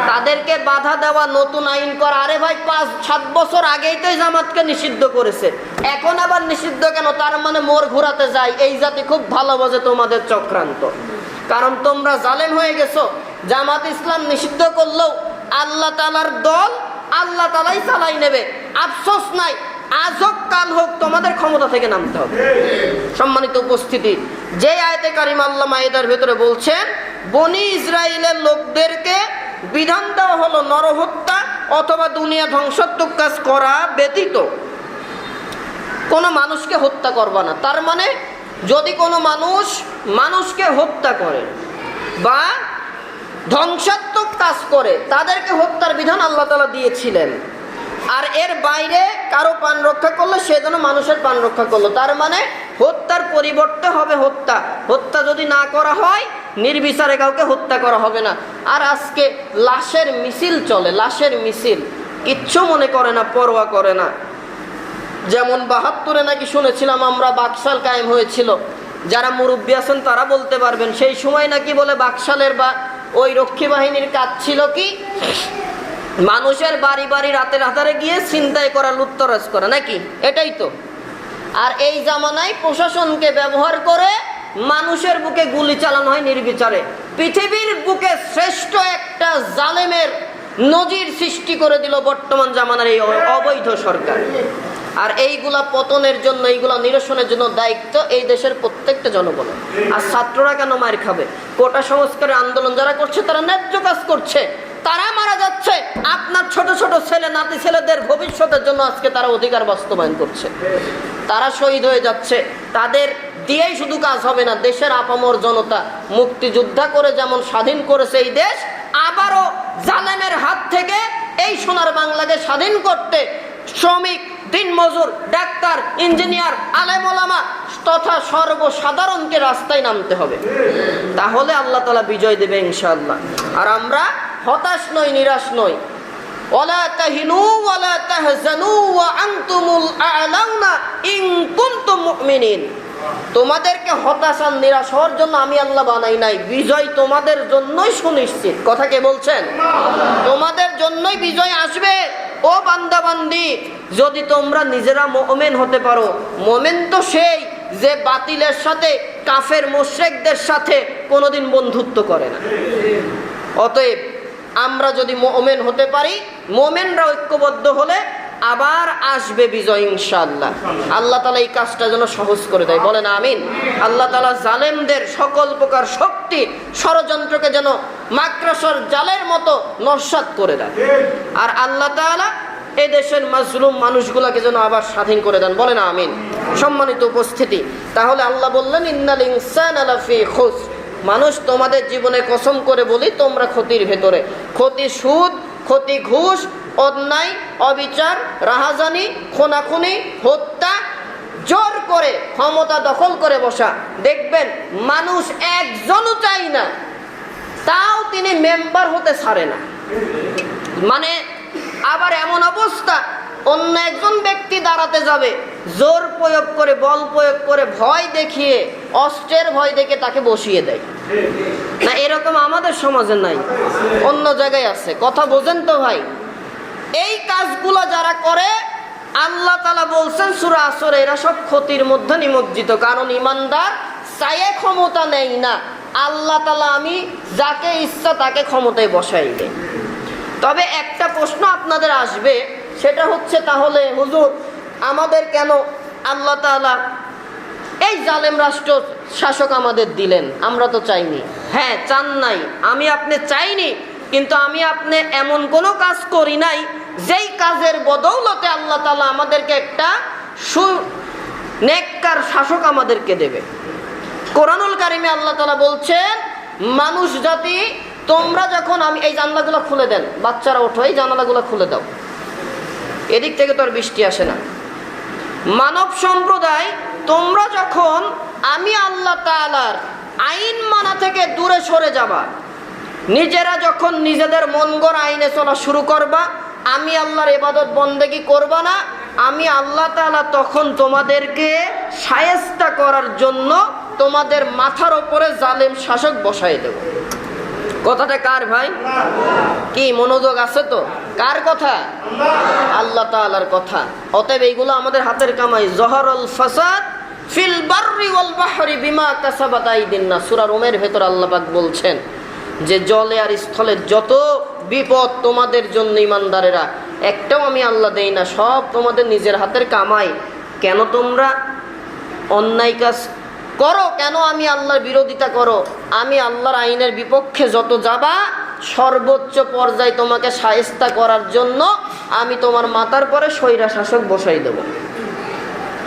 তাদেরকে বাধা দেওয়া, নতুন আইন করা। আরে ভাই, 5-7 বছর আগেই তো জামাতকে নিষিদ্ধ করেছে, এখন আবার নিষিদ্ধ কেন? তার মানে মোর ঘোরাতে যায়। এই জাতি খুব ভালো বোঝে তোমাদের চক্রান্ত, কারণ তোমরা জালেম হয়ে গেছো। জামাত ইসলাম নিষিদ্ধ করলেও আল্লাহ তাআলার দল আল্লাহ তাআলাই চালাই নেবে, আফসোস নাই। আজ হোক কাল হোক তোমাদের ক্ষমতা থেকে নামতে হবে। সম্মানিত উপস্থিতি, যে আয়াতে কারিমা আল্লাহ মাইদার ভেতরে বলছেন, বনি ইসরাইলের লোকদেরকে বিধান দেওয়া হলো নরহত্যা অথবা দুনিয়া ধ্বংসাত্মক কাজ করা ব্যতীত কোনো মানুষকে হত্যা করবা না। তার মানে যদি কোনো মানুষকে হত্যা করে বা ধ্বংসাত্মক কাজ করে, তাদেরকে হত্যার বিধান আল্লাহ তাআলা দিয়েছিলেন। আর এর বাইরে কারো প্রাণ রক্ষা করলে সে যেন মানুষের প্রাণ রক্ষা করলো। তার মানে হত্যার পরিবর্তে হবে হত্যা যদি না করা হয়, নির্বিচারে কাউকে হত্যা করা হবে না। আর আজকে লাশের মিছিল চলে, লাশের মিছিল, কিচ্ছু মনে করে না, পরোয়া করে না। যেমন 72-এ নাকি শুনেছিলাম আমরা, বাকশাল কায়েম হয়েছিল। যারা মুরব্বী আছেন তারা বলতে পারবেন, সেই সময় নাকি বলে বাকশালের বা ওই রক্ষী বাহিনীর কাজ ছিল কি, মানুষের বাড়ি বাড়ি রাতে রাতারে গিয়ে ছিনতাই করা, লুটতরাজ করা, নাকি? এটাই তো। আর এই জামানায় প্রশাসনকে ব্যবহার করে মানুষের বুকে গুলি চালানো হয় নির্বিচারে। পৃথিবীর বুকে শ্রেষ্ঠ একটা জালেমের নজির সৃষ্টি করে দিল বর্তমান জামানার এই অবৈধ সরকার। আর এইগুলা পতনের জন্য, এইগুলা নিরসনের জন্য দায়িত্ব এই দেশের প্রত্যেকটা জনগণের। আর ছাত্ররা কেন মার খাবে? কোটা সংস্কারের আন্দোলন যারা করছে তারা ন্যায্য কাজ করছে, তারা মারা যাচ্ছে। আপনার ছোট ছোট ছেলে নাতি ছেলেদের ভবিষ্যতের জন্য আজকে তারা অধিকার বাস্তবায়ন করছে, তারা শহীদ হয়ে যাচ্ছে। তাদের দিয়েই শুধু কাজ হবে না, দেশের আপামর জনতা মুক্তিযোদ্ধা করে যেমন স্বাধীন করেছে এই দেশ, আবারও জালেমের হাত থেকে এই সোনার বাংলাকে স্বাধীন করতে শ্রমিক, দিনমজুর, ডাক্তার, ইঞ্জিনিয়ার, আলেম ওলামা তথা সর্বসাধারণকে রাস্তায় নামতে হবে। তাহলে আল্লাহ তাআলা বিজয় দেবে ইনশাআল্লাহ। আর আমরা হতাশ নই, নিরাশ নই। ওয়ালা তাহিনু ওয়ালা তাহজানু ওয়া আনতুমুল আ'লাউনা ইন কুনতুম মুমিনিন। তোমাদেরকে হতাশ আর নিরাশ হওয়ার জন্য আমি আল্লাহ বানাই নাই, বিজয় তোমাদের জন্যই সুনিশ্চিত। কথা কে বলছেন? তোমাদের জন্যই বিজয় আসবে ও বান্দা বান্দি, যদি তোমরা নিজেরা মুমিন হতে পারো। মুমিন তো সেই যে বাতিলের সাথে, কাফের মুশরিকদের সাথে কোনোদিন বন্ধুত্ব করে না। অতএব আমরা যদি মুমিন হতে পারি, মুমিনরা ঐক্যবদ্ধ হলে আবার আসবে বিজয় ইনশাআল্লাহ। আল্লাহ তাআলা এই কাজটা যেন সহজ করে দেয়, বলেন আমিন। আল্লাহ তাআলা জালেমদের সকল প্রকার শক্তি ষড়যন্ত্রকে যেন মাকড়সার জালের মতো নস্যাৎ করে দেয়। আর আল্লাহ তাআলা এই দেশের মাজলুম মানুষগুলোকে যেন আবার স্বাধীন করে দেন, বলেন আমিন। সম্মানিত উপস্থিতি, তাহলে আল্লাহ বললেন ইন্নাল ইনসানা লাফি খুসর। মানুষ, তোমাদের জীবনে কসম করে বলি তোমরা ক্ষতির ভেতরে। ক্ষতি সুদ, ক্ষতি ঘুষ, অন্যায়, অবিচার, রাহাজানি, খুনাখুনি, হত্যা, জোর করে ক্ষমতা দখল করে বসা। দেখবেন মানুষ একজনও চাই না, তাও তিনি মেম্বার হতে ছাড়ে না। মানে আবার এমন অবস্থা, অন্য একজন ব্যক্তি দাঁড়াতে যাবে, জোর প্রয়োগ করে, বল প্রয়োগ করে, ভয় দেখিয়ে, অস্ত্রের ভয় দেখে তাকে বসিয়ে দেয়। না, এরকম আমাদের সমাজে নাই, অন্য জায়গায় আছে। কথা বোঝেন তো ভাই? এই কাজগুলো যারা করে আল্লাহ তাআলা বলছেন সূরা আসরে, এরা সব ক্ষতির মধ্যে নিমজ্জিত। কারণ ইমানদার চাইয়ে ক্ষমতা নেই না, আল্লাহ তাআলা আমি যাকে ইচ্ছা তাকে ক্ষমতায় বসাই দেয়। তবে একটা প্রশ্ন আপনাদের আসবে, সেটা হচ্ছে তাহলে হুজুর আমাদের কেন আল্লাহ তাআলা এই জালেম রাষ্ট্র শাসক আমাদের দিলেন? আমরা তো চাইনি। হ্যাঁ, চান নাই, আমি আপনি চাইনি, কিন্তু আমি আপনি এমন কোনো কাজ করি নাই যেই কাজের বদৌলতে আল্লাহ তাআলা আমাদেরকে একটা নেককার শাসক আমাদেরকে দেবে। কোরআনুল কারিমে আল্লাহ তাআলা বলছেন, মানুষ জাতি তোমরা যখন, আমি এই জানালাগুলো খুলে দেন, বাচ্চারা ওঠো, এই জানালাগুলো খুলে দাও, এদিক থেকে তো আর বৃষ্টি আসে না। মানব সম্প্রদায় তোমরা যখন আমি আল্লাহ তাআলার আইন মানা থেকে দূরে সরে যাবা, নিজেরা যখন নিজেদের মন গড়া আইনে চলা শুরু করবা, আমি আল্লাহর ইবাদত বন্দেগী করবা না, আমি আল্লাহ তাআলা তখন তোমাদেরকে শায়েস্তা করার জন্য তোমাদের মাথার উপরে জালেম শাসক বসাই দেব। কথাটা কার ভাই? কি মনোযোগ আছে তো? কার কথা? আল্লাহ তাআলার কথা। অতএব এইগুলো আমাদের হাতের কামাই। জহরুল ফাসাদ ফিল বাররি ওয়াল বাহরি বিমা কাসাবাত আইদিন নাস। সূরা রুমের ভেতর আল্লাহ পাক বলছেন যে জলে আর স্থলে যত বিপদ তোমাদের জন্য ইমানদারেরা, একটাও আমি আল্লাহ দেই না, সব তোমাদের নিজের হাতের কামাই। কেন তোমরা অন্যায় কাজ করো? কেন আমি আল্লাহর বিরোধিতা করো? আমি আল্লাহর আইনের বিপক্ষে যত যাবা, সর্বোচ্চ পর্যায়ে তোমাকে শায়েস্তা করার জন্য আমি তোমার মাথার পরে স্বৈরা শাসক বসাই দেব।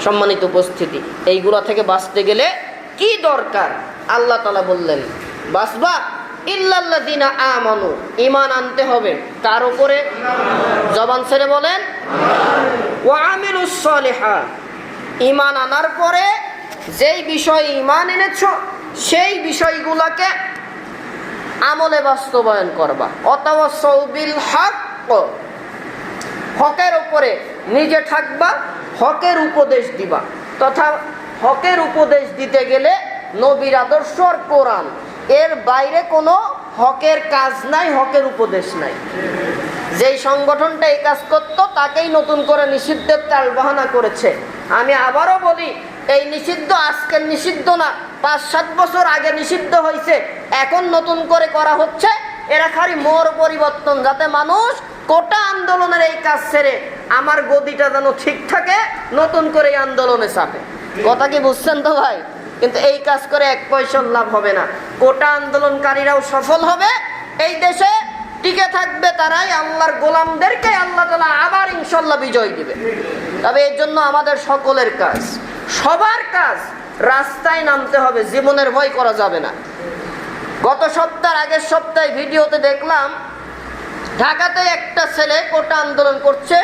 সম্মানিত উপস্থিতি, এইগুলা থেকে বাঁচতে গেলে কি দরকার? আল্লাহ তাআলা বললেন বাঁচবা ইল্লাল্লাযিনা আমানু, ঈমান আনতে হবে। কার উপরে? জবান ছেড়ে বলেন ওয়া আমিলুস সলিহাত। ঈমান আনার পরে যেই বিষয়ে ঈমান এনেছো সেই বিষয়গুলোকে আমলে বাস্তবায়ন করবা। ওয়াতাওয়াসাউ বিল হক, হকের উপরে নিজে থাকবা, হকের উপদেশ দিবা। তথা হকের উপদেশ দিতে গেলে নবীর আদর্শ আর কোরআন, এর বাইরে কোনো হকের কাজ নাই, হকের উপদেশ নাই। যেই সংগঠনটা এই কাজ করতো তাকেই নতুন করে নিষিদ্ধের টালবাহানা করেছে। আমি আবারও বলি, এই নিষিদ্ধ আজকের নিষিদ্ধ না, 5-7 বছর আগে নিষিদ্ধ হয়েছে, এখন নতুন করে করা হচ্ছে। এরা খালি মোর পরিবর্তন, যাতে মানুষ কোটা আন্দোলনের এই কাজ ছেড়ে আমার গদিটা যেন ঠিক থাকে, নতুন করে এই আন্দোলনে চাপে। কথা কি বুঝছেন তো ভাই? কিন্তু এই কাজ করে এক পয়সার লাভ হবে না। কোটা আন্দোলনকারীরাও সফল হবে, এই দেশে টিকে থাকবে তারাই, আল্লাহর গোলামদেরকে আল্লাহ তাআলা আবার ইনশাআল্লাহ বিজয় দিবে। তবে এর জন্য আমাদের সকলের কাজ, সবার কাজ, রাস্তায় নামতে হবে, জীবনের ভয় করা যাবে না। গত সপ্তাহের আগের সপ্তাহে ভিডিওতে দেখলাম ঢাকাতে একটা ছেলে কোটা আন্দোলন করছে,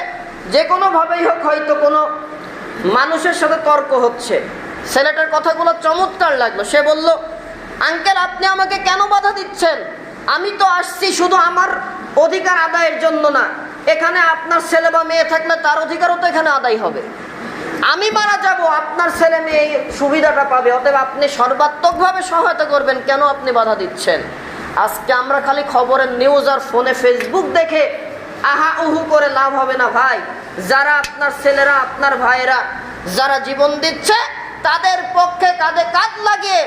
যে কোনোভাবেই হোক, হয়তো কোনো মানুষের সাথে তর্ক হচ্ছে। ছেলেটার কথাগুলো চমৎকার লাগলো। সে বলল, আঙ্কেল আপনি আমাকে কেন বাধা দিচ্ছেন? আমি তো আসছি শুধু আমার অধিকার আদায়ের জন্য না, এখানে আপনার ছেলে বা মেয়ে থাকলে তার অধিকারও তো এখানে আদায় হবে। আমি মারা যাব, আপনার ছেলে মেয়ে এই সুবিধাটা পাবে, অতএব আপনি সর্বাত্মকভাবে সহায়তা করবেন, কেন আপনি বাধা দিচ্ছেন? আজকে আমরা খালি খবরের নিউজ আর ফোনে ফেসবুক দেখে আহা উহু করে লাভ হবে না ভাই। যারা আপনার ছেলেরা, আপনার ভাইয়েরা যারা জীবন দিচ্ছে, তাদের পক্ষে কাঁধে কাঁধ লাগিয়ে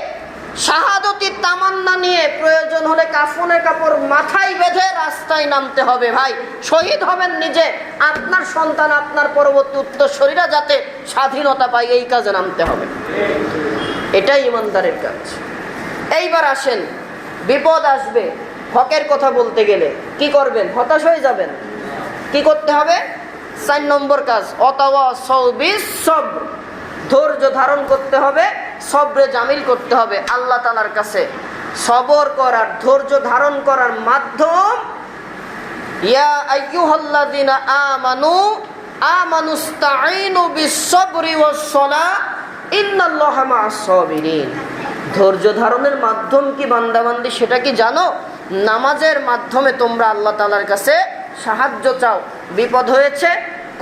শাহাদতির তামান্না নিয়ে প্রয়োজন হলে কাফনের কাপড় মাথায় বেঁধে রাস্তায় নামতে হবে ভাই। শহীদ হবেন নিজে, আপনার সন্তান, আপনার পরবর্তী উত্তরসূরিরা যাতে স্বাধীনতা পায়, এই কাজে নামতে হবে। এটাই ইমানদারের কাজ। এইবার আসেন, বিপদ আসবে, হকের কথা বলতে গেলে কি করবেন? হতাশ হয়ে যাবেন। কি করতে হবে? 4 নম্বর কাজ, অতাওয়াসাউ বিস-সবর, ধৈর্য ধারণ করতে হবে, সবরে জামিল করতে হবে। আল্লাহ তাআলার কাছে সবর করার, ধৈর্য ধারণ করার মাধ্যম, ইয়া আইয়ুহাল্লাযিনা আমানুস্তাঈনু বিস-সবরি ওয়াস-সালাহ ইন্নাল্লাহা মা'আস-সাবিরিন। ধৈর্য ধারণের মাধ্যম কি বান্দাবান্দি, সেটা কি জানো? নামাজের মাধ্যমে তোমরা আল্লাহ তাআলার কাছে সাহায্য চাও। বিপদ হয়েছে,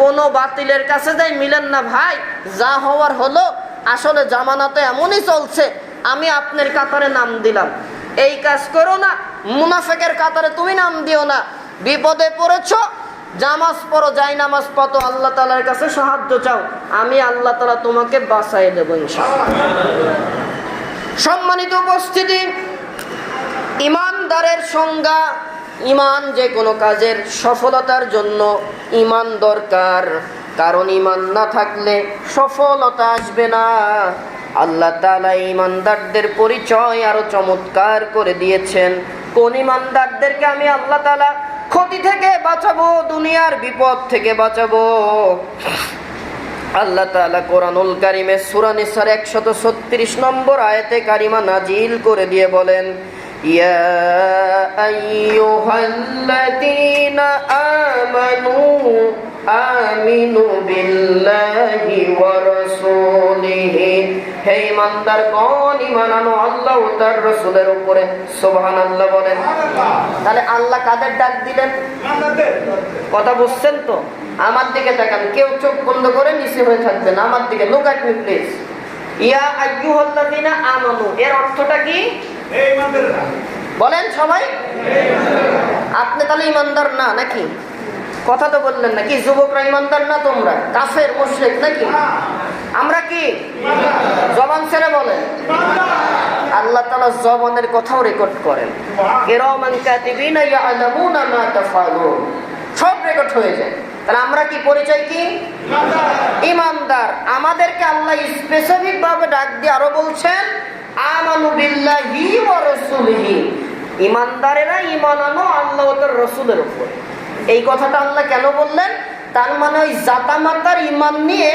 কোনো বাতিলের কাছে যাই মিলেন না ভাই, যা হওয়ার হলো। আসলে জামানাতে এমনই চলছে, আমি আপনার কাতারে নাম দিলাম, এই কাজ করো না। মুনাফিকের কাতারে তুমি নাম দিও না। বিপদে পড়েছো, জামাজ পড়ো, যাই নামাজ পড়ো, আল্লাহ তাআলার কাছে সাহায্য চাও, আমি আল্লাহ তাআলা তোমাকে বাঁচাই দেবো ইনশাআল্লাহ। সম্মানিত উপস্থিতি, ইমানদারের সংজ্ঞা, ইমান যে কোনো কাজের সফলতার জন্য ইমান দরকার, কারণ ইমান না থাকলে সফলতা আসবে না। আল্লাহ তাআলা ইমানদারদের পরিচয় আরো চমৎকার করে দিয়েছেন। কোন ইমানদারদেরকে আমি আল্লাহ তাআলা ক্ষতি থেকে বাঁচাবো, দুনিয়ার বিপদ থেকে বাঁচাবো? আল্লাহ তাআলা কোরআনুল কারীমে সূরা নিসার 136 নম্বর আয়াতে কারিমা নাজিল করে দিয়ে বলেন, ইয়া আইয়ুহাল্লাযীনা আমানু আমিনু বিল্লাহি ওয়া রাসূলিহি। হে ঈমানদারগণ, ঈমান আনো আল্লাহ ও তার রাসূলের উপরে। সুবহানাল্লাহ বলেন। তাহলে আল্লাহ কাদের ডাক দিলেন? কথা বুঝছেন তো? আমার দিকে তাকান, কেউ চোখ বন্ধ করে নিচে হয়ে থাকবেন, আমার দিকে লুক অ্যাট মি প্লিজ। ইয়া আইয়ুহাল্লাযীনা আমানু, এর অর্থটা কি? বলেন সবাই। আপনি তাহলে ইমানদার না নাকি? কথা তো বললেন না। কি যুবকরা ইমানদার না? তোমরা কাফের মুশরিক নাকি? আমরা কি? জবান ছেড়ে বলেন। আল্লাহ তাআলা জবানের কথাও রেকর্ড করেন। কিরামান কাতিবিনা ইয়ালামুনা মা তাফআলুন, সব রেকর্ড হয়ে যায়। তাহলে আমরা কি পরিচয় কি? ইমানদার। আমাদেরকে আল্লাহ স্পেসিফিক ভাবে ডাক দিয়ে আরো বলছেন, আমানু বিল্লাহি ওয়া রাসূলিহি। ইমানদারেরা ঈমান আনো আল্লাহ ও তার রাসূলের উপর। এই কথাটা আল্লাহ কেন বললেন? তার মানে ওই জাতামাতার ঈমান নিয়ে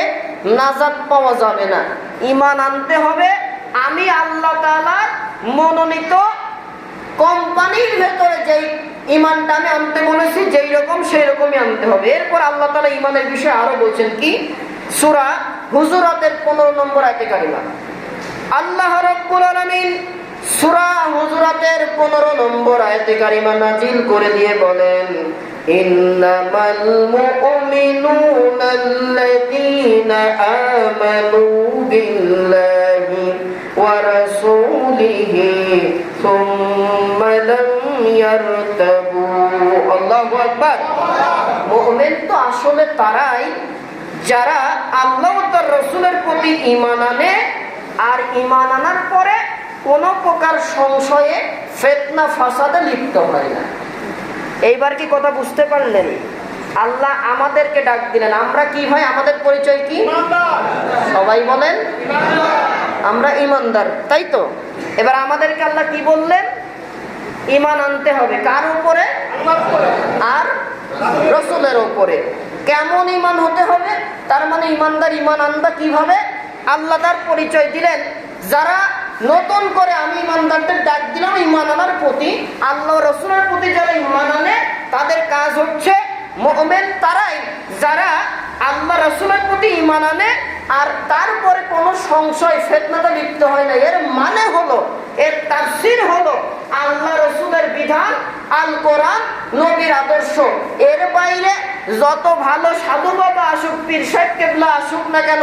নাজাত পাওয়া যাবে না। ঈমান আনতে হবে আমি আল্লাহ তাআলার মনোনীত কোম্পানির ভেতরে যেই ঈমানটা আমি আনতে বলেছি, যেই রকম সেই রকমই আনতে হবে। এরপর আল্লাহ তাআলা ঈমানের বিষয়ে আরো বলছেন কি? সূরা হুজুরাতের 15 নম্বর আয়াতে কারিমা আল্লাহ রাব্বুল আলামিন সূরা হুজুরাতের 15 নম্বর আয়াতে কারিমা নাজিল করে দিয়ে বলেন, ইন্নামাল মুমিনুনা আল্লাযীনা আমানু বিল্লাহি ওয়া রাসূলিহি সুম্মা লাম ইয়ারতাবু। আল্লাহু আকবার। মুমিন তো আসলে তারাই যারা আল্লাহ ও তার রাসূলের প্রতি ঈমান আনে, আর ঈমান আনার পরে কোনো প্রকার সংশয়ে ফিতনা ফাসাদে লিপ্ত হয় না। এইবার কি কথা বুঝতে পারলেন? আল্লাহ আমাদেরকে ডাক দিলেন, আমরা কি ভাই, আমাদের পরিচয় কি? সবাই বলেন আমরা ইমানদার, তাই তো? এবার আমাদেরকে আল্লাহ কি বললেন? ঈমান আনতে হবে কার উপরে? আর রাসূলের উপরে। কেমন ঈমান হতে হবে? তার মানে ঈমানদার ঈমান আনবা কিভাবে? আল্লাহ তার পরিচয় দিলেন, যারা নতুন করে আমি ঈমানদারদের ডাক দিলাম ঈমান আনার প্রতি, আল্লাহ রাসূলের প্রতি যারা ঈমান আনে তাদের কাজ হচ্ছে মুমিন তারাই যারা আল্লাহ রাসূলের প্রতি ঈমান আনে আর তারপরে কোনো সংশয় ফিতনাতে লিপ্ত হয় না। এর মানে হলো, এর তাফসীর হলো আল্লাহ রাসূলের বিধান, আল কোরআন, নবীর আদর্শ, এর বাইরে যত ভালো সাধু বাবা আসুক, পীর সাহেব কেবলা আসুক না কেন,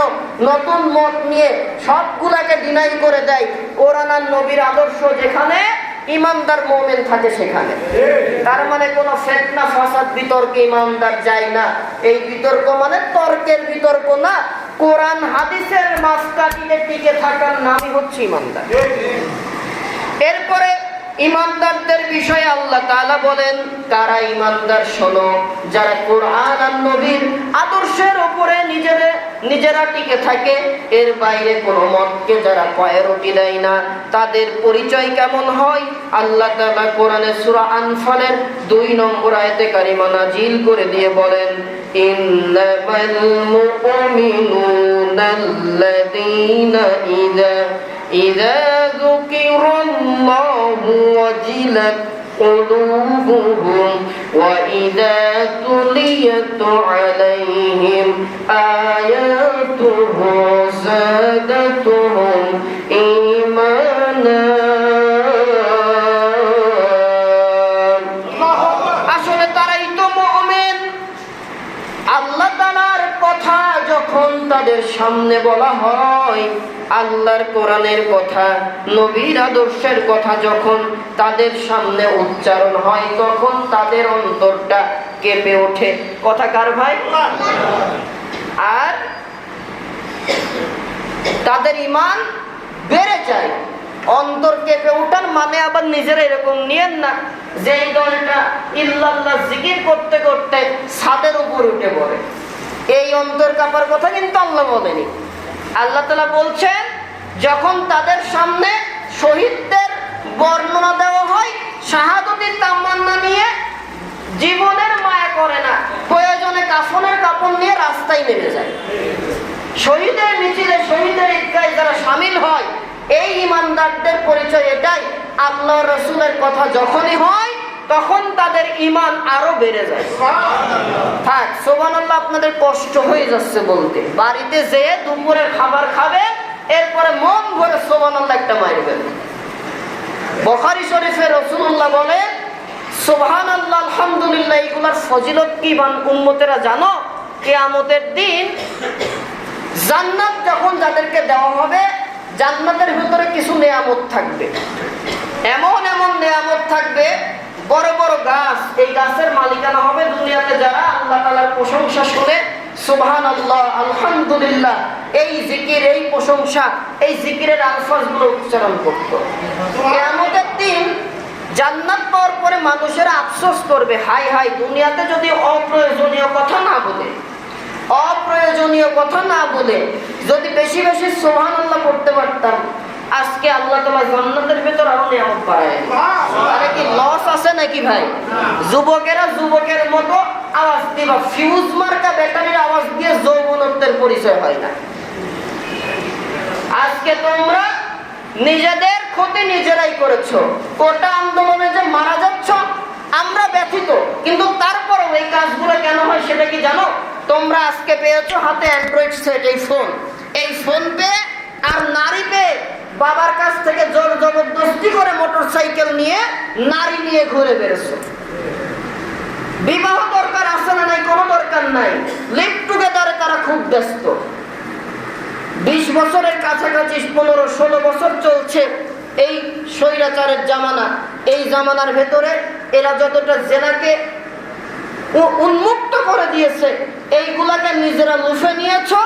নতুন মত নিয়ে সবগুলাকে ডিনাই করে দেয়। কোরআন আর নবীর আদর্শ যেখানে, ইমানদার মুমিন থাকে সেখানে। তার মানে কোনো ফিতনা ফাসাদ বিতর্কে ইমানদার যায় না। এই বিতর্ক মানে তর্কের বিতর্ক না, কোরআন হাদিসের মাপকাঠিতে টিকে থাকার নামই হচ্ছে ইমানদার। এরপরে ইমানদারদের বিষয়ে আল্লাহ তাআলা বলেন, কারা ইমানদার? শোনো, যারা কোরআন আর নবীর আদর্শের উপরে নিজেরা টিকে থাকে, এর বাইরে কোনো মতকে যারা পায়রটি দেয় না, তাদের পরিচয় কেমন হয়? আল্লাহ তাআলা কোরআনে সূরা আনফালের 2 নম্বর আয়াতে কারিমা নাজিল করে দিয়ে বলেন, ইন্নামাল মুমিনুনাল্লাযীনা ইযা যুকিরাল্লাহু ওয়াজিলাত قلوبهم وإذا تليت عليهم آياته زادتهم إيمانا। আসলে তারাই তো মুমিন। আল্লাহ তাআলার কথা যখন তাদের সামনে বলা হয়, আল্লাহর কোরআনের কথা, নবীর আদর্শের কথা যখন তাদের সামনে উচ্চারণ হয়, তখন তাদের অন্তরটা কেঁপে ওঠে। কথা কার ভাই? আর তাদের ঈমান বেড়ে যায়। অন্তর কেঁপে ওঠার মানে আবার নিজেরা এরকম নিয়েন না যে এই দলটা ইল্লাল্লাহ জিকির করতে করতে ছাদের উপর উঠে পড়ে। এই অন্তর কাঁপার কথা কিন্তু আল্লাহ বলেনি। আল্লাহ তাআলা বলছেন, যখন তাদের সামনে শহীদদের বর্ণনা দেওয়া হয়, শাহাদাতের তামান্না নিয়ে জীবনের মায়া করে না, প্রয়োজনে কাফনের কাপড় নিয়ে রাস্তায় নেমে যায়। শহীদের মিছিলে, শহীদের ঈদগাহে যারা শামিল হয়, এই ঈমানদারদের পরিচয় এটাই। আল্লাহ রাসূলের কথা যখনই হয় তখন তাদের ঈমান আরো বেড়ে যায়। থাক, সুবহানাল্লাহ, আপনাদের কষ্ট হয়ে যাচ্ছে বলতে। বাড়িতে যেয়ে দুপুরের খাবার খাবে, এরপরে মন ভরে সুবহানাল্লাহ একটা মারবেন। বুখারী শরীফে রাসূলুল্লাহ বলে, সুবহানাল্লাহ, আলহামদুলিল্লাহ, এগুলার ফজিলত কি উম্মতেরা জানো? কিয়ামতের দিন জান্নাত যখন যাদেরকে দেওয়া হবে, জান্নাতের ভিতরে কিছু নেয়ামত থাকবে, এমন এমন নেয়ামত থাকবে, বড় বড় গাছ। এই গাছের মালিকানা হবে দুনিয়াতে যারা আল্লাহ তাআলার প্রশংসা শুনে সুবহানাল্লাহ, আলহামদুলিল্লাহ, এই জিকির, এই প্রশংসা, এই জিকিরের আলফাজগুলো উচ্চারণ করত। কিয়ামতের দিন জান্নাত পাওয়ার পরে মানুষেরা আফসোস করবে, হায় হায়, দুনিয়াতে যদি অপ্রয়োজনীয় কথা না বলে যদি বেশি বেশি সুবহানাল্লাহ পড়তে পারতাম, আজকে আল্লাহ তাআলা জান্নাতের ভিতর আরো নিয়ামত বাড়ায়। তাহলে কি লস আছে নাকি ভাই? যুবকেরা যুবকের মতো আওয়াজ দিবা, ফিউজ মার্কা ব্যাটারির আওয়াজ দিয়ে যৌবনত্বের পরিচয় হয় না। আজকে তোমরা নিজেদের ক্ষতি নিজেরাই করেছো। কোটা আন্দোলনে যে মারা যাচ্ছ আমরা ব্যথিত, কিন্তু তারপরও এই কাজগুলো কেন হয় সেটা কি জানো? তোমরা আজকে পেয়েছো হাতে অ্যান্ড্রয়েড সেট, এই ফোন পেয়ে আর নারী পেয়ে বাবার কাছ থেকে জোর জবরদস্তি করে মোটরসাইকেল নিয়ে নারী নিয়ে ঘুরে বেড়েছো। বিবাহ দরকার আছে না নাই? কোনো দরকার নাই। লিভ টুগেদারে তারা খুব ব্যস্ত। 20 বছরের কাছাকাছি 15-16 বছর চলছে এই স্বৈরাচারের জামানা। এই জামানার ভেতরে এরা যতটা জেনাকে উন্মুক্ত করে দিয়েছে, এইগুলাকে নিজেরা লুফে নিয়েছো,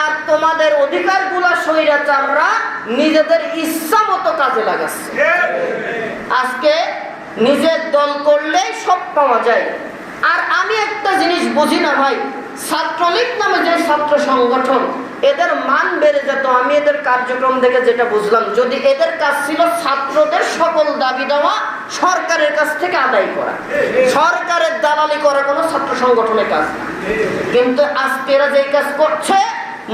আর তোমাদের অধিকারগুলা স্বৈরাচাররা নিজেদের ইচ্ছা মতো কাজে লাগাচ্ছে। আজকে নিজের দল করলে সব পাওয়া যায়, আর আমি একটা জিনিস বুঝি না ভাই, ছাত্রলীগ নামে যে ছাত্র সংগঠন, এদের মান বেড়ে যেত আমি এদের কার্যক্রম দেখে যেটা বুঝলাম। যদি এদের কাজ ছিল ছাত্রদের সকল দাবি দেওয়া সরকারের কাছ থেকে আদায় করা, সরকারের দালালি করা কোনো ছাত্র সংগঠনের কাজ না। কিন্তু আজকে এরা যেই কাজ করছে,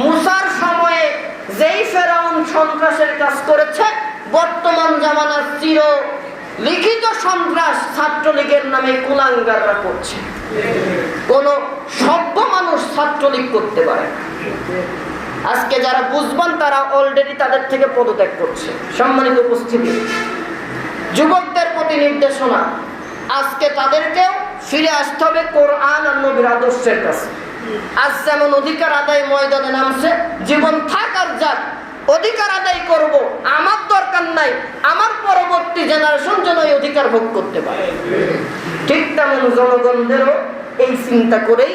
মুসার সময়ে যেই ফেরাউন সন্ত্রাসের কাজ করেছে, বর্তমান জামানার চির লিখিত সন্ত্রাস ছাত্রলীগের নামে কুলাঙ্গাররা করছে। কোন সভ্য মানুষ ছাত্রলীগ করতে পারে না। আজকে যারা বুঝবেন তারা অলরেডি তাদের থেকে পদত্যাগ করছে। সম্মানিত উপস্থিতি, যুবকদের প্রতি নির্দেশনা, আজকে তাদেরকেও ফিরে আসতে হবে কোরআন আর নবীর আদর্শের কাছে। আজ যেমন অধিকার আদায় ময়দানে নামছে, জীবন থাক আর যাক, অধিকার আদায় করব, আমার দরকার নাই, আমার পরবর্তী জেনারেশন যেন এই অধিকার ভোগ করতে পারে। ঠিক তেমন জনগণদেরও এই চিন্তা করেই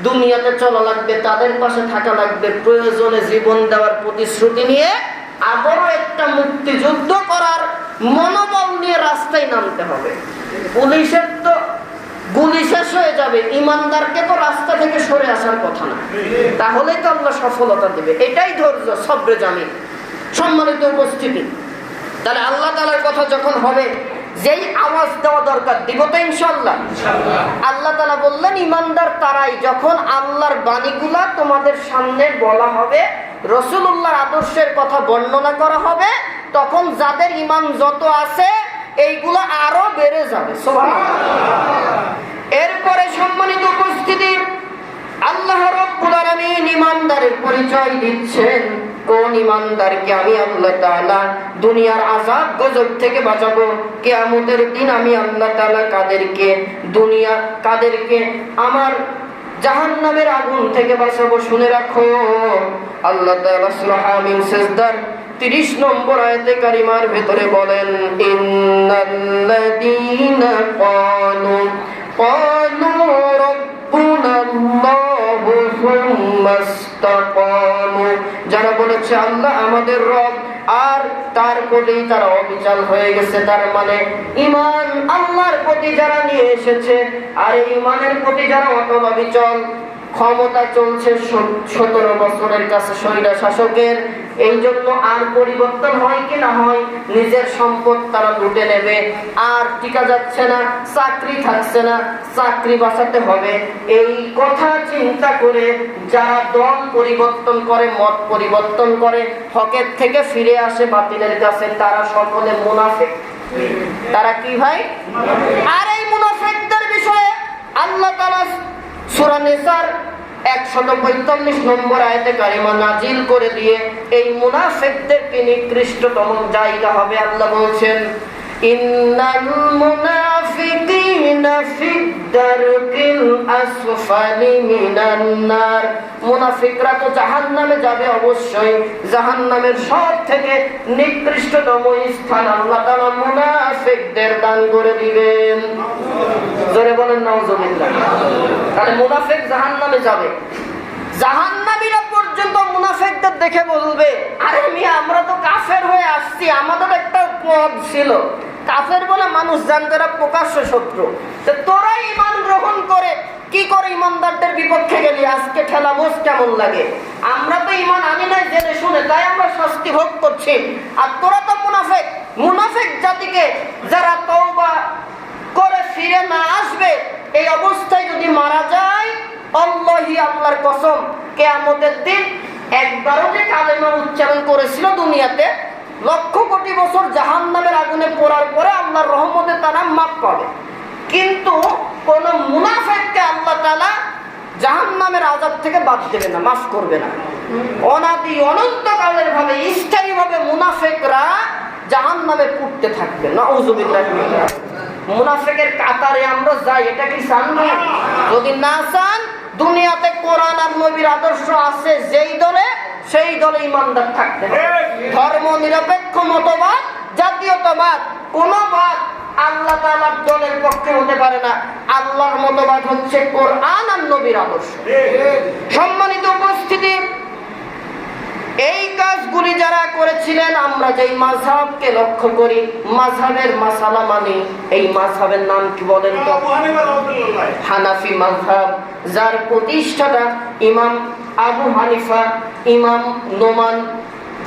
দুনিয়াতে চলা লাগবে, তাদের পাশে থাকা লাগবে, প্রয়োজনে জীবন দেওয়ার প্রতিশ্রুতি নিয়ে আবারও একটা মুক্তিযুদ্ধ করার মনোবল নিয়ে রাস্তায় নামতে হবে। পুলিশের তো গুলি শেষ হয়ে যাবে, ইমানদারকে তো রাস্তা থেকে সরে আসার কথা না, তাহলেই তো আল্লাহ সফলতা দিবে। এটাই ধৈর্য, সবরে জামি। সম্মানিত উপস্থিতি, তাহলে আল্লাহ তাআলার কথা যখন হবে, যেই আওয়াজ দেওয়া দরকার দিব তো ইনশাআল্লাহ। আল্লাহ তাআলা বললেন ইমানদার তারাই, যখন আল্লাহর বাণীগুলা তোমাদের সামনে বলা হবে, রাসূলুল্লাহর আদর্শের কথা বর্ণনা করা হবে, তখন যাদের ঈমান যত আছে এইগুলো আরো বেড়ে যাবে। সুবহানাল্লাহ। এরপরে সম্মানিত উপস্থিতি, আল্লাহ রাব্বুল আলামিন ঈমানদারের পরিচয় দিচ্ছেন। কোন ঈমানদারকে আমি আল্লাহ তাআলা দুনিয়ার আযাব গজব থেকে বাঁচাবো, কিয়ামতের দিন আমি আল্লাহ তাআলা কাদেরকে আমার জাহান্নামের আগুন থেকে বাঁচাবো। শুনে রাখো, আল্লাহ তাআলা সূরা হামিম সিজদার 30 নম্বর আয়াতে কারিমার ভেতরে বলেন, ইন্নাল্লাযীনা ক্বালু রাব্বুনাল্লাহু সুম্মা ইসতাকামু, যারা বলেছে আল্লাহ আমাদের রব, আর তার প্রতি তারা অবিচল হয়ে গেছে। তার মানে ঈমান আল্লাহর প্রতি যারা নিয়ে এসেছে, আর এই ঈমানের প্রতি যারা অটল অবিচল, ক্ষমতা চলছে 17 বছরের কাছে স্বৈরা শাসকের, এই জন্য আর পরিবর্তন হয় কি না হয়, নিজের সম্পদ তারা লুটে নেবে, আর টিকা যাচ্ছে না, চাকরি থাকছে না, চাকরি বাঁচাতে হবে। এই কথা চিন্তা করে যারা দল পরিবর্তন করে, মত পরিবর্তন করে, হকের থেকে ফিরে আসে বাতিলের কাছে, তারা সকলে মুনাফিক। তারা কি ভাই? আর এই মুনাফিকদের বিষয়ে আল্লাহ তাআলা সূরা নিসার 145 নম্বর আয়াতে কারিমা নাজিল করে দিয়ে এই মুনাফিকদেরকে নিকৃষ্টতম জায়গা হবে। আল্লাহ বলছেন, ইন্নাল মুনাফিকিনা ফিদ-দারকিল আসফালি মিনান নার, মুনাফিকরা তো জাহান্নামে যাবে অবশ্যই, জাহান্নামের সব থেকে নিকৃষ্টতম স্থান আল্লাহ তাআলা মুনাফিকদের দান করে দিবেন। জোরে বলেন নাউজুবিল্লাহ। তাহলে মুনাফিক জাহান্নামে যাবে, জাহান্নামীরা পর্যন্ত মুনাফিকদের দেখে বলবে, আরে মিয়া আমরা তো কাফের হয়ে আসছি, আমাদের একটা পদ ছিল। কাফের বলে মানুষ জানতে প্রকাশ্য শত্রু, তোরা ঈমান গ্রহণ করে কি করে ঈমানদারদের বিপক্ষে গেলি, আজকে ঠেলা বোঝ কেমন লাগে? আমরা তো ঈমান আনি নাই জেনে শুনে, তাই আমরা শাস্তি ভোগ করছি, আর তোরা তো মুনাফিক। মুনাফিক জাতিকে যারা তওবা করে ফিরে না আসবে, এই অবস্থায় যদি মারা যায়, আল্লাহি আল্লাহর কসম, কিয়ামতের দিন একবারও যে কালেমা উচ্চারণ করেছিল দুনিয়াতে, লক্ষ কোটি বছর জাহান্নামের আগুনে পোড়ার পরে আল্লাহর রহমতে তারা মাফ পাবে। কিন্তু কোন মুনাফিককে আল্লাহ তাআলা জাহান্নামের আযাব থেকে বাদ দেবে না, মাফ করবে না। অনাদি অনন্তকালের ভাবে স্থায়ীভাবে মুনাফিকরা জাহান্নামে পুড়তে থাকবে। নাউযুবিল্লাহ। মুনাফিকের কাতারে আমরা যাই, এটা কি চান না? যদি না চান, দুনিয়াতে কোরআন আর নবীর আদর্শ আছে যেই দলে, সেই দলে ঈমানদার থাকতে হবে। ধর্ম নিরপেক্ষ মতবাদ, জাতীয়তাবাদ, কোন বাদ আল্লাহ তাআলার দলের পক্ষে হতে পারে না। আল্লাহর মতবাদ হচ্ছে কোরআন আর নবীর আদর্শ। সম্মানিত উপস্থিতি, এই কাজগুলি যারা করেছিলেন, আমরা যেই মাযহাবকে লক্ষ্য করি, মাযহাবের মাসালা মানে, এই মাযহাবের নাম কি বলেন তো? হানাফি মাযহাব, যার প্রতিষ্ঠাতা ইমাম আবু হানিফা, ইমাম নোমান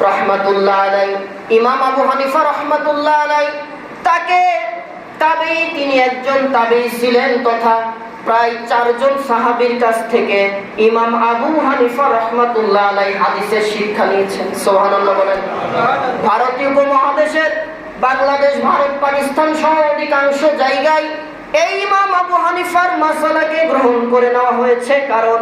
রাহমাতুল্লাহ আলাইহি। ইমাম আবু হানিফা রাহমাতুল্লাহ আলাইহি তাকে তাবেঈ, তিনি একজন তাবেঈ ছিলেন, তথা প্রায় 4 জন সাহাবীর কাছ থেকে ইমাম আবু হানিফা রাহমাতুল্লাহ আলাইহি হাদিসের শিক্ষা নিয়েছেন। সুবহানাল্লাহ বলেন। ভারতীয় উপমহাদেশের বাংলাদেশ, ভারত, পাকিস্তান সহ অধিকাংশ জায়গায় এই ইমাম আবু হানিফার মাসালাকে গ্রহণ করে নেওয়া হয়েছে, কারণ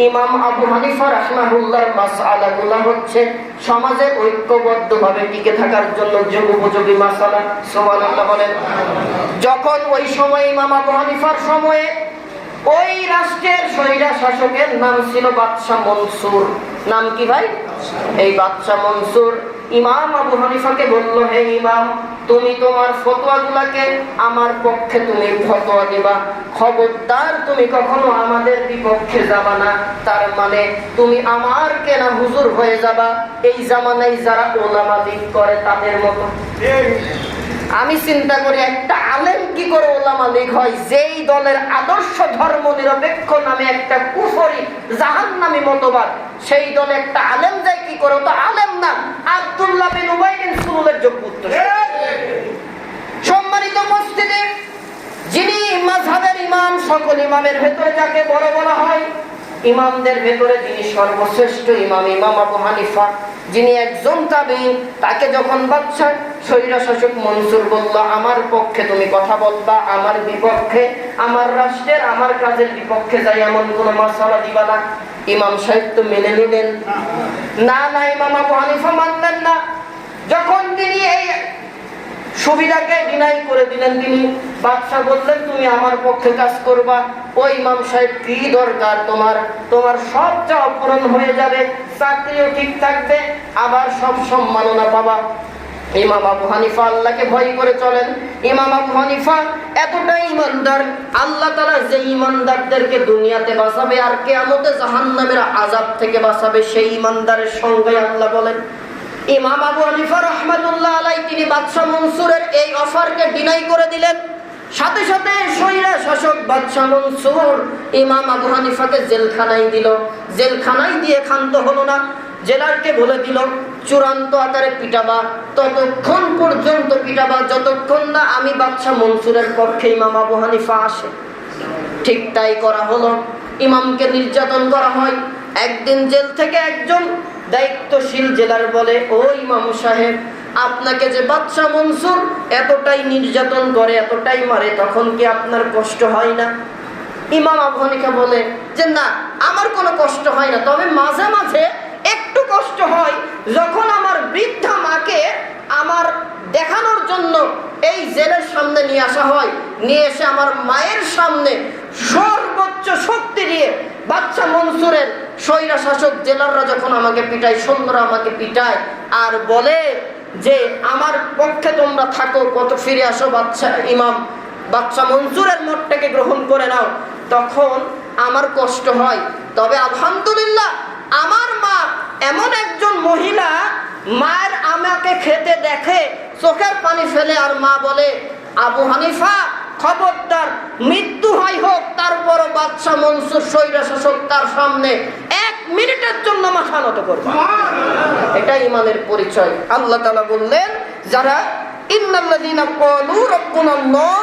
ইমাম আবু হানিফা রাহমাহুল্লাহর মাসআলাগুলো হচ্ছে সমাজে ঐক্যবদ্ধভাবে টিকে থাকার জন্য যুগোপযোগী মাসালা। সুবহানাল্লাহ বলেন। যখন ওই সময় ইমাম আবু হানিফার সময়ে ওই রাষ্ট্রের স্বৈরা শাসকের নাম ছিল বাদশাহ মনসুর। নাম কি ভাই? এই বাদশাহ মনসুর ইমাম আবু হানিফাকে বলল, হে ইমাম, তুমি তোমার ফতোয়াগুলোকে আমার পক্ষে তুমি ফতোয়া দিবা, খবরদার তুমি কখনো আমাদের বিপক্ষে যাবা না। তার মানে তুমি আমার কেনা হুজুর হয়ে যাবা, এই জামানায় যারা ওলামা লীগ করে তাদের মতো। আমি চিন্তা করি, একটা আলেম কি করে ওলামা লীগ হয়? যেই দলের আদর্শ ধর্ম নিরপেক্ষ নামে একটা কুফরি জাহান্নামী মতবাদ, সেই দলে একটা আলেম যায় কি করে? তো আলেম না, আব্দুল্লাহ বিন উবাই বিন সুলুলের যোগ্য উত্তর। সম্মানিত উপস্থিতি, যিনি মাযহাবের ইমাম, সকল ইমামের ভেতরে যাকে বড় বলা হয়, ইমামদের ভেতরে যিনি সর্বশ্রেষ্ঠ ইমাম, ইমাম আবু হানিফা, যিনি একজন তাবেঈ, তাকে যখন বাদশা স্বৈরা শাসক মনসুর বলল, আমার পক্ষে তুমি কথা বলবা, আমার বিপক্ষে, আমার রাষ্ট্রের, আমার কাজের বিপক্ষে যাই এমন কোন মাসালা দিবা না। ইমাম সাহেব তো মেনে নিলেন না। না, ইমাম আবু হানিফা মানলেন না। যখন তিনি এই সুবিধাকে ডিনাই করে দিলেন, তিনি বাদশা বললেন, তুমি আমার পক্ষে কাজ করবা। ওই ইমাম সাহেব, কি দরকার তোমার? তোমার সব চাওয়া পূরণ হয়ে যাবে, চাকরিও ঠিক থাকবে, আবার সব সম্মাননা পাবা। ইমাম আবু হানিফা আল্লাহকে ভয় করে চলেন। ইমাম আবু হানিফা এতটাই ইমানদার, আল্লাহ তাআলা যে ইমানদারদেরকে দুনিয়াতে বাঁচাবে আর কিয়ামতে জাহান্নামের আযাব থেকে বাঁচাবে, সেই ইমানদারের সঙ্গে আল্লাহ বলেন। ইমাম আবু হানিফা রাহমাতুল্লাহ আলাইহি তিনি বাদশা মনসুরের এই অফারকে ডিনাই করে দিলেন। সাথে সাথে স্বৈরা শাসক বাদশা মনসুর ইমাম আবু হানিফাকে জেলখানায় দিল। জেলখানায় দিয়ে ক্ষান্ত হলো না, জেলারকে বলে দিল, চূড়ান্ত আকারে পিটাবা, ততক্ষণ পর্যন্ত পিটাবা যতক্ষণ না আমি বাদশা মনসুরের পক্ষে ইমাম আবু হানিফা আসে। ঠিক তাই করা হলো। ইমামকে নির্যাতন করা হয়। একদিন জেল থেকে একজন দায়িত্বশীল জেলার বলে, ও ইমাম সাহেব, আপনাকে যে বাদশা মনসুর এতটাই নির্যাতন করে, এতটাই মারে, তখন কি আপনার কষ্ট হয় না? ইমাম আবু হানিফা বলে যে না, আমার কোনো কষ্ট হয় না, তবে মাঝে মাঝে একটু কষ্ট হয় যখন আমার বৃদ্ধা মাকে আমার দেখানোর জন্য এই জেলের সামনে নিয়ে আসা হয়। নিয়ে এসে আমার মায়ের সামনে সর্বোচ্চ শক্তি দিয়ে বাদশা মনসুরের স্বৈরা শাসক জেলাররা যখন আমাকে পিটায়, সৈন্যরা আমাকে পিটায় আর বলে যে আমার পক্ষে তোমরা থাকো, কত ফিরে আসো, বাদশা মনসুরের মতটাকে গ্রহণ করে নাও, তখন আমার কষ্ট হয়। তবে আলহামদুলিল্লাহ, আমার মা এমন একজন মহিলা, মায়ের আমাকে খেতে দেখে চোখের পানি ফেলে, আর মা বলে, আবু হানিফা খবরদার, মৃত্যু হয় হোক, তারপরও বাদশা মনসুর স্বৈরা শাসক তার সামনে 1 মিনিটের জন্য মাথা নত করবে। এটা ইমানের পরিচয়। আল্লাহ তাআলা বললেন, যারা ইন্নাল্লাযীনা ক্বালু রাব্বুনাল্লাহ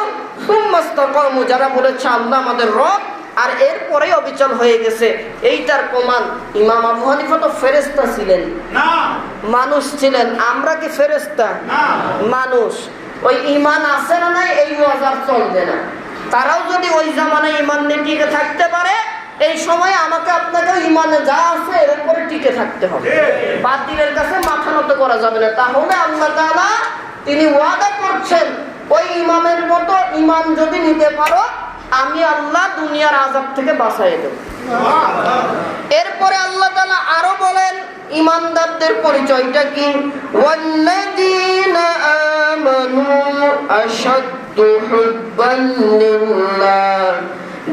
সুম্মা ইসতাকামু, যারা বলেছে আল্লাহ আমাদের রব, আর এরপরে অবিচল হয়ে গেছে, এইটার প্রমাণ ইমাম আবু হানিফা তো ফেরেশতা ছিলেন না, মানুষ ছিলেন। আমরা কি ফেরেশতা? না, মানুষ। ওই ইমান আছে না নাই, এই ওয়াজার চলবে না। তারাও যদি ওই জামানায় ইমান নিয়ে টিকে থাকতে পারে, এই সময় আমাকে আপনাকে ইমানে যা আছে এর উপরে টিকে থাকতে হবে। বাতিলের কাছে মাথা নত করা যাবে না। তাহলে আল্লাহ তাআলা তিনি ওয়াদা করছেন, ওই ইমামের মতো ইমান যদি নিতে পারো, আমি আল্লাহ দুনিয়ার আযাব থেকে বাঁচাই দেব। এরপরে আল্লাহ তাআলা আরো বলেন ইমানদারদের পরিচয়টা কি, ওয়াল্লাযীনা আমানু আশাদ্দু হুব্বান লিল্লাহ,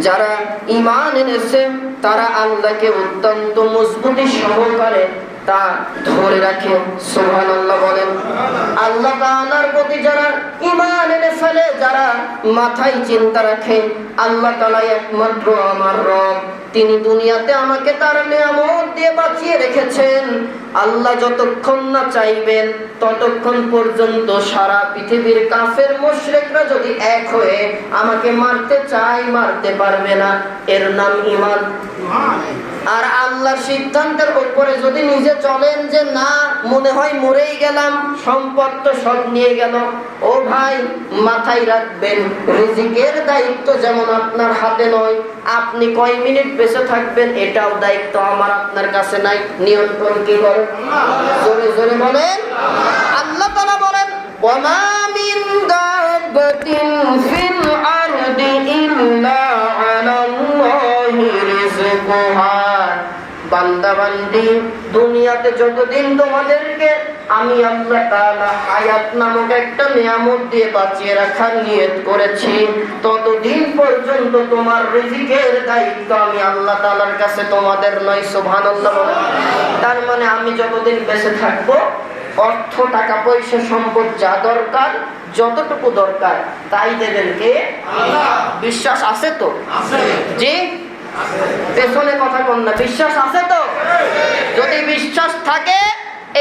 যারা ঈমান এনেছে তারা আল্লাহকে অত্যন্ত মজবুতি সহকারে তা ধরে রাখে। সুবহানাল্লাহ বলেন। আল্লাহ তাআলার প্রতি যারা ঈমান এনে ফেলে, যারা মাথায় চিন্তা রাখে আল্লাহ তাআলা একমাত্র আমার রব, তিনি দুনিয়াতে আমাকে তার নিয়ামত দিয়ে বাঁচিয়ে রেখেছেন। আল্লাহ যতক্ষণ না চাইবেন ততক্ষণ পর্যন্ত সারা পৃথিবীর কাফের মুশরিকরা যদি এক হয়ে আমাকে মারতে চায় মারতে পারবে না। এর নাম ঈমান। আর আল্লাহর সিদ্ধান্তের উপরে যদি নিজে চলেন যে না, মনে হয় মরেই গেলাম, সম্পদ তো সব নিয়ে গেল, ও ভাই মাথায় রাখবেন রিজিকের দায়িত্ব যেমন আপনার হাতে নয়, আপনি কয় মিনিট বেঁচে থাকবেন এটাও দায়িত্ব আমার আপনার কাছে নাই। নিয়ন্ত্রণ কি করে? জোরে জোরে বলেন। আল্লাহ তাআলা বলেন ওয়ামা মিন দাব্বাতিন ফিল আরদি ইল্লা আলাল্লাহি রিজকুহা। বান্দা বান্দি, দুনিয়াতে যতদিন তোমাদেরকে আমি আল্লাহ তাআলা হায়াত নামক একটা নিয়ামত দিয়ে বাঁচিয়ে রাখার নিয়ত করেছি, ততদিন পর্যন্ত তোমার রিজিকের দায়িত্ব আমি আল্লাহ তাআলার কাছে, তোমাদের নয়। সুবহানাল্লাহ। তার মানে আমি যতদিন বেঁচে থাকবো অর্থ, টাকা পয়সা, সম্পদ যা দরকার, যতটুকু দরকার তাই দেবেন কে? আল্লাহ। বিশ্বাস আছে তো? আছে। জি, পেছনে কথা বল না, বিশ্বাস আছে তো? যদি বিশ্বাস থাকে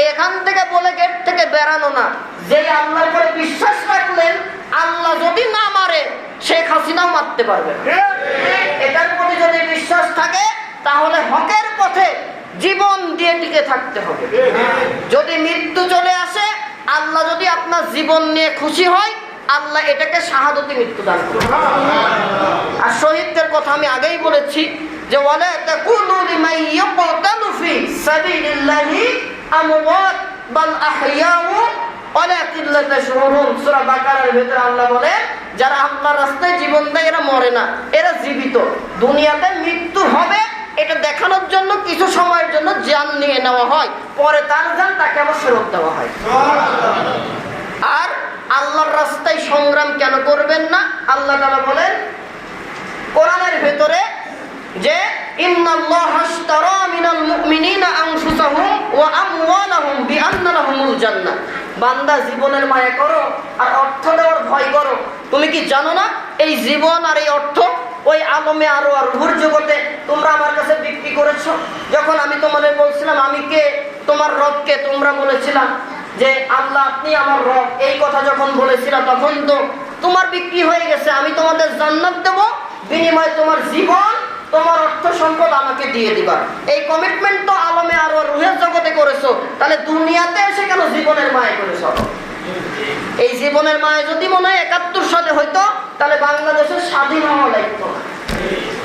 এখান থেকে বলে গেট থেকে বেরানো না। যে আল্লাহর উপরে বিশ্বাস রাখলেন, আল্লাহ যদি না মারে শেখ হাসিনাও মারতে পারবে। এটার প্রতি যদি বিশ্বাস থাকে তাহলে হকের পথে জীবন দিয়ে টিকে থাকতে হবে। যদি মৃত্যু চলে আসে, আল্লাহ যদি আপনার জীবন নিয়ে খুশি হয়, আল্লাহ এটাকে শাহাদতি মৃত্যু দান করবে। আর শহীদদের কথা আমি আগেই বলেছি যে ওয়ালা তাকুনু লিমান ইয়াকতালু ফি সাবিলিল্লাহি আমওয়াত বাল আহইয়াউ ওয়ালাকিন লা তাশউরুন। সূরা বাকারার ভিতরে আল্লাহ বলে যারা আল্লাহর রাস্তায় জীবন দেয় এরা মরে না, এরা জীবিত। দুনিয়াতে মৃত্যু হবে এটা দেখানোর জন্য কিছু সময়ের জন্য জান নিয়ে নেওয়া হয়, পরে তার জান তাকে আবার ফেরত দেওয়া হয়। আর আল্লাহর রাস্তায় সংগ্রাম কেন করবেন না? আল্লাহ তাআলা বলেন কোরআনের ভেতরে যে ইন্নাল্লাহা আশতারা মিনাল মুমিনিনা আনফুসাহুম ওয়া আমওয়ালাহুম বিআন্না লাহুমুল জান্নাহ। বান্দা, জীবনের মায়া করো আর অর্থ দেওয়ার ভয় করো। তুমি কি জানো না এই জীবন আর এই অর্থ ওই আলমে আরো আর রূহের জগতে তোমরা আমার কাছে বিক্রি করেছো? যখন আমি তোমাদের বলছিলাম আমি কে, তোমার রবকে, তোমরা বলেছিলাম যে আল্লাহ আপনি আমার রব, এই কথা যখন বলেছিলাম তখন তো তোমার বিক্রি হয়ে গেছে। আমি তোমাদের জান্নাত দেব, বিনিময়ে তোমার জীবন, তোমার অর্থ সম্পদ আমাকে দিয়ে দিবা। এই কমিটমেন্ট তো আলমে আর রূহের জগতে করেছো, তাহলে দুনিয়াতে এসে কেন জীবনের মায়া করেছো? এই জীবনের মায়া যদি মনে হয় ৭১ সালে হইতো তাহলে বাংলাদেশের স্বাধীন হওয়া লাগতো না।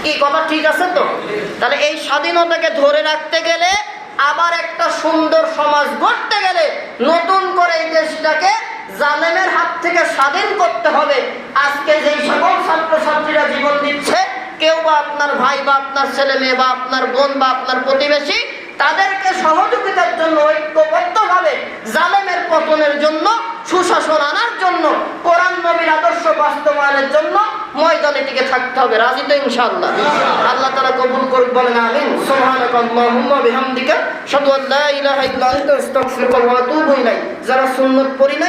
কি কথা ঠিক আছে তো? তাহলে এই স্বাধীনতাকে ধরে রাখতে গেলে, আবার একটা সুন্দর সমাজ গড়তে গেলে, নতুন করে এই দেশটাকে জালেমের হাত থেকে স্বাধীন করতে হবে। আজকে যেই সকল ছাত্রছাত্রীরা জীবন দিচ্ছে, কেউ বা আপনার ভাই বা আপনার ছেলে মেয়ে বা আপনার বোন বা আপনার প্রতিবেশী, তাদেরকে সহযোগিতার জন্য ঐক্যবদ্ধভাবে জালেমের পতনের জন্য, সুশাসন আনার জন্য, কোরআন নবীর আদর্শ বাস্তবায়নের জন্য ময়দানে টিকে থাকতে হবে। রাজি তো ইনশাআল্লাহ? আল্লাহ তাআলা কবুল করুক, বলেন আমিন। সুবহানাকাল্লাহুম্মা বিহামদিকা আশহাদু আল্লা ইলাহা ইল্লা আনতা আস্তাগফিরুকা ওয়া আতুবু ইলাইক। যারা সুন্নাত পড়ি না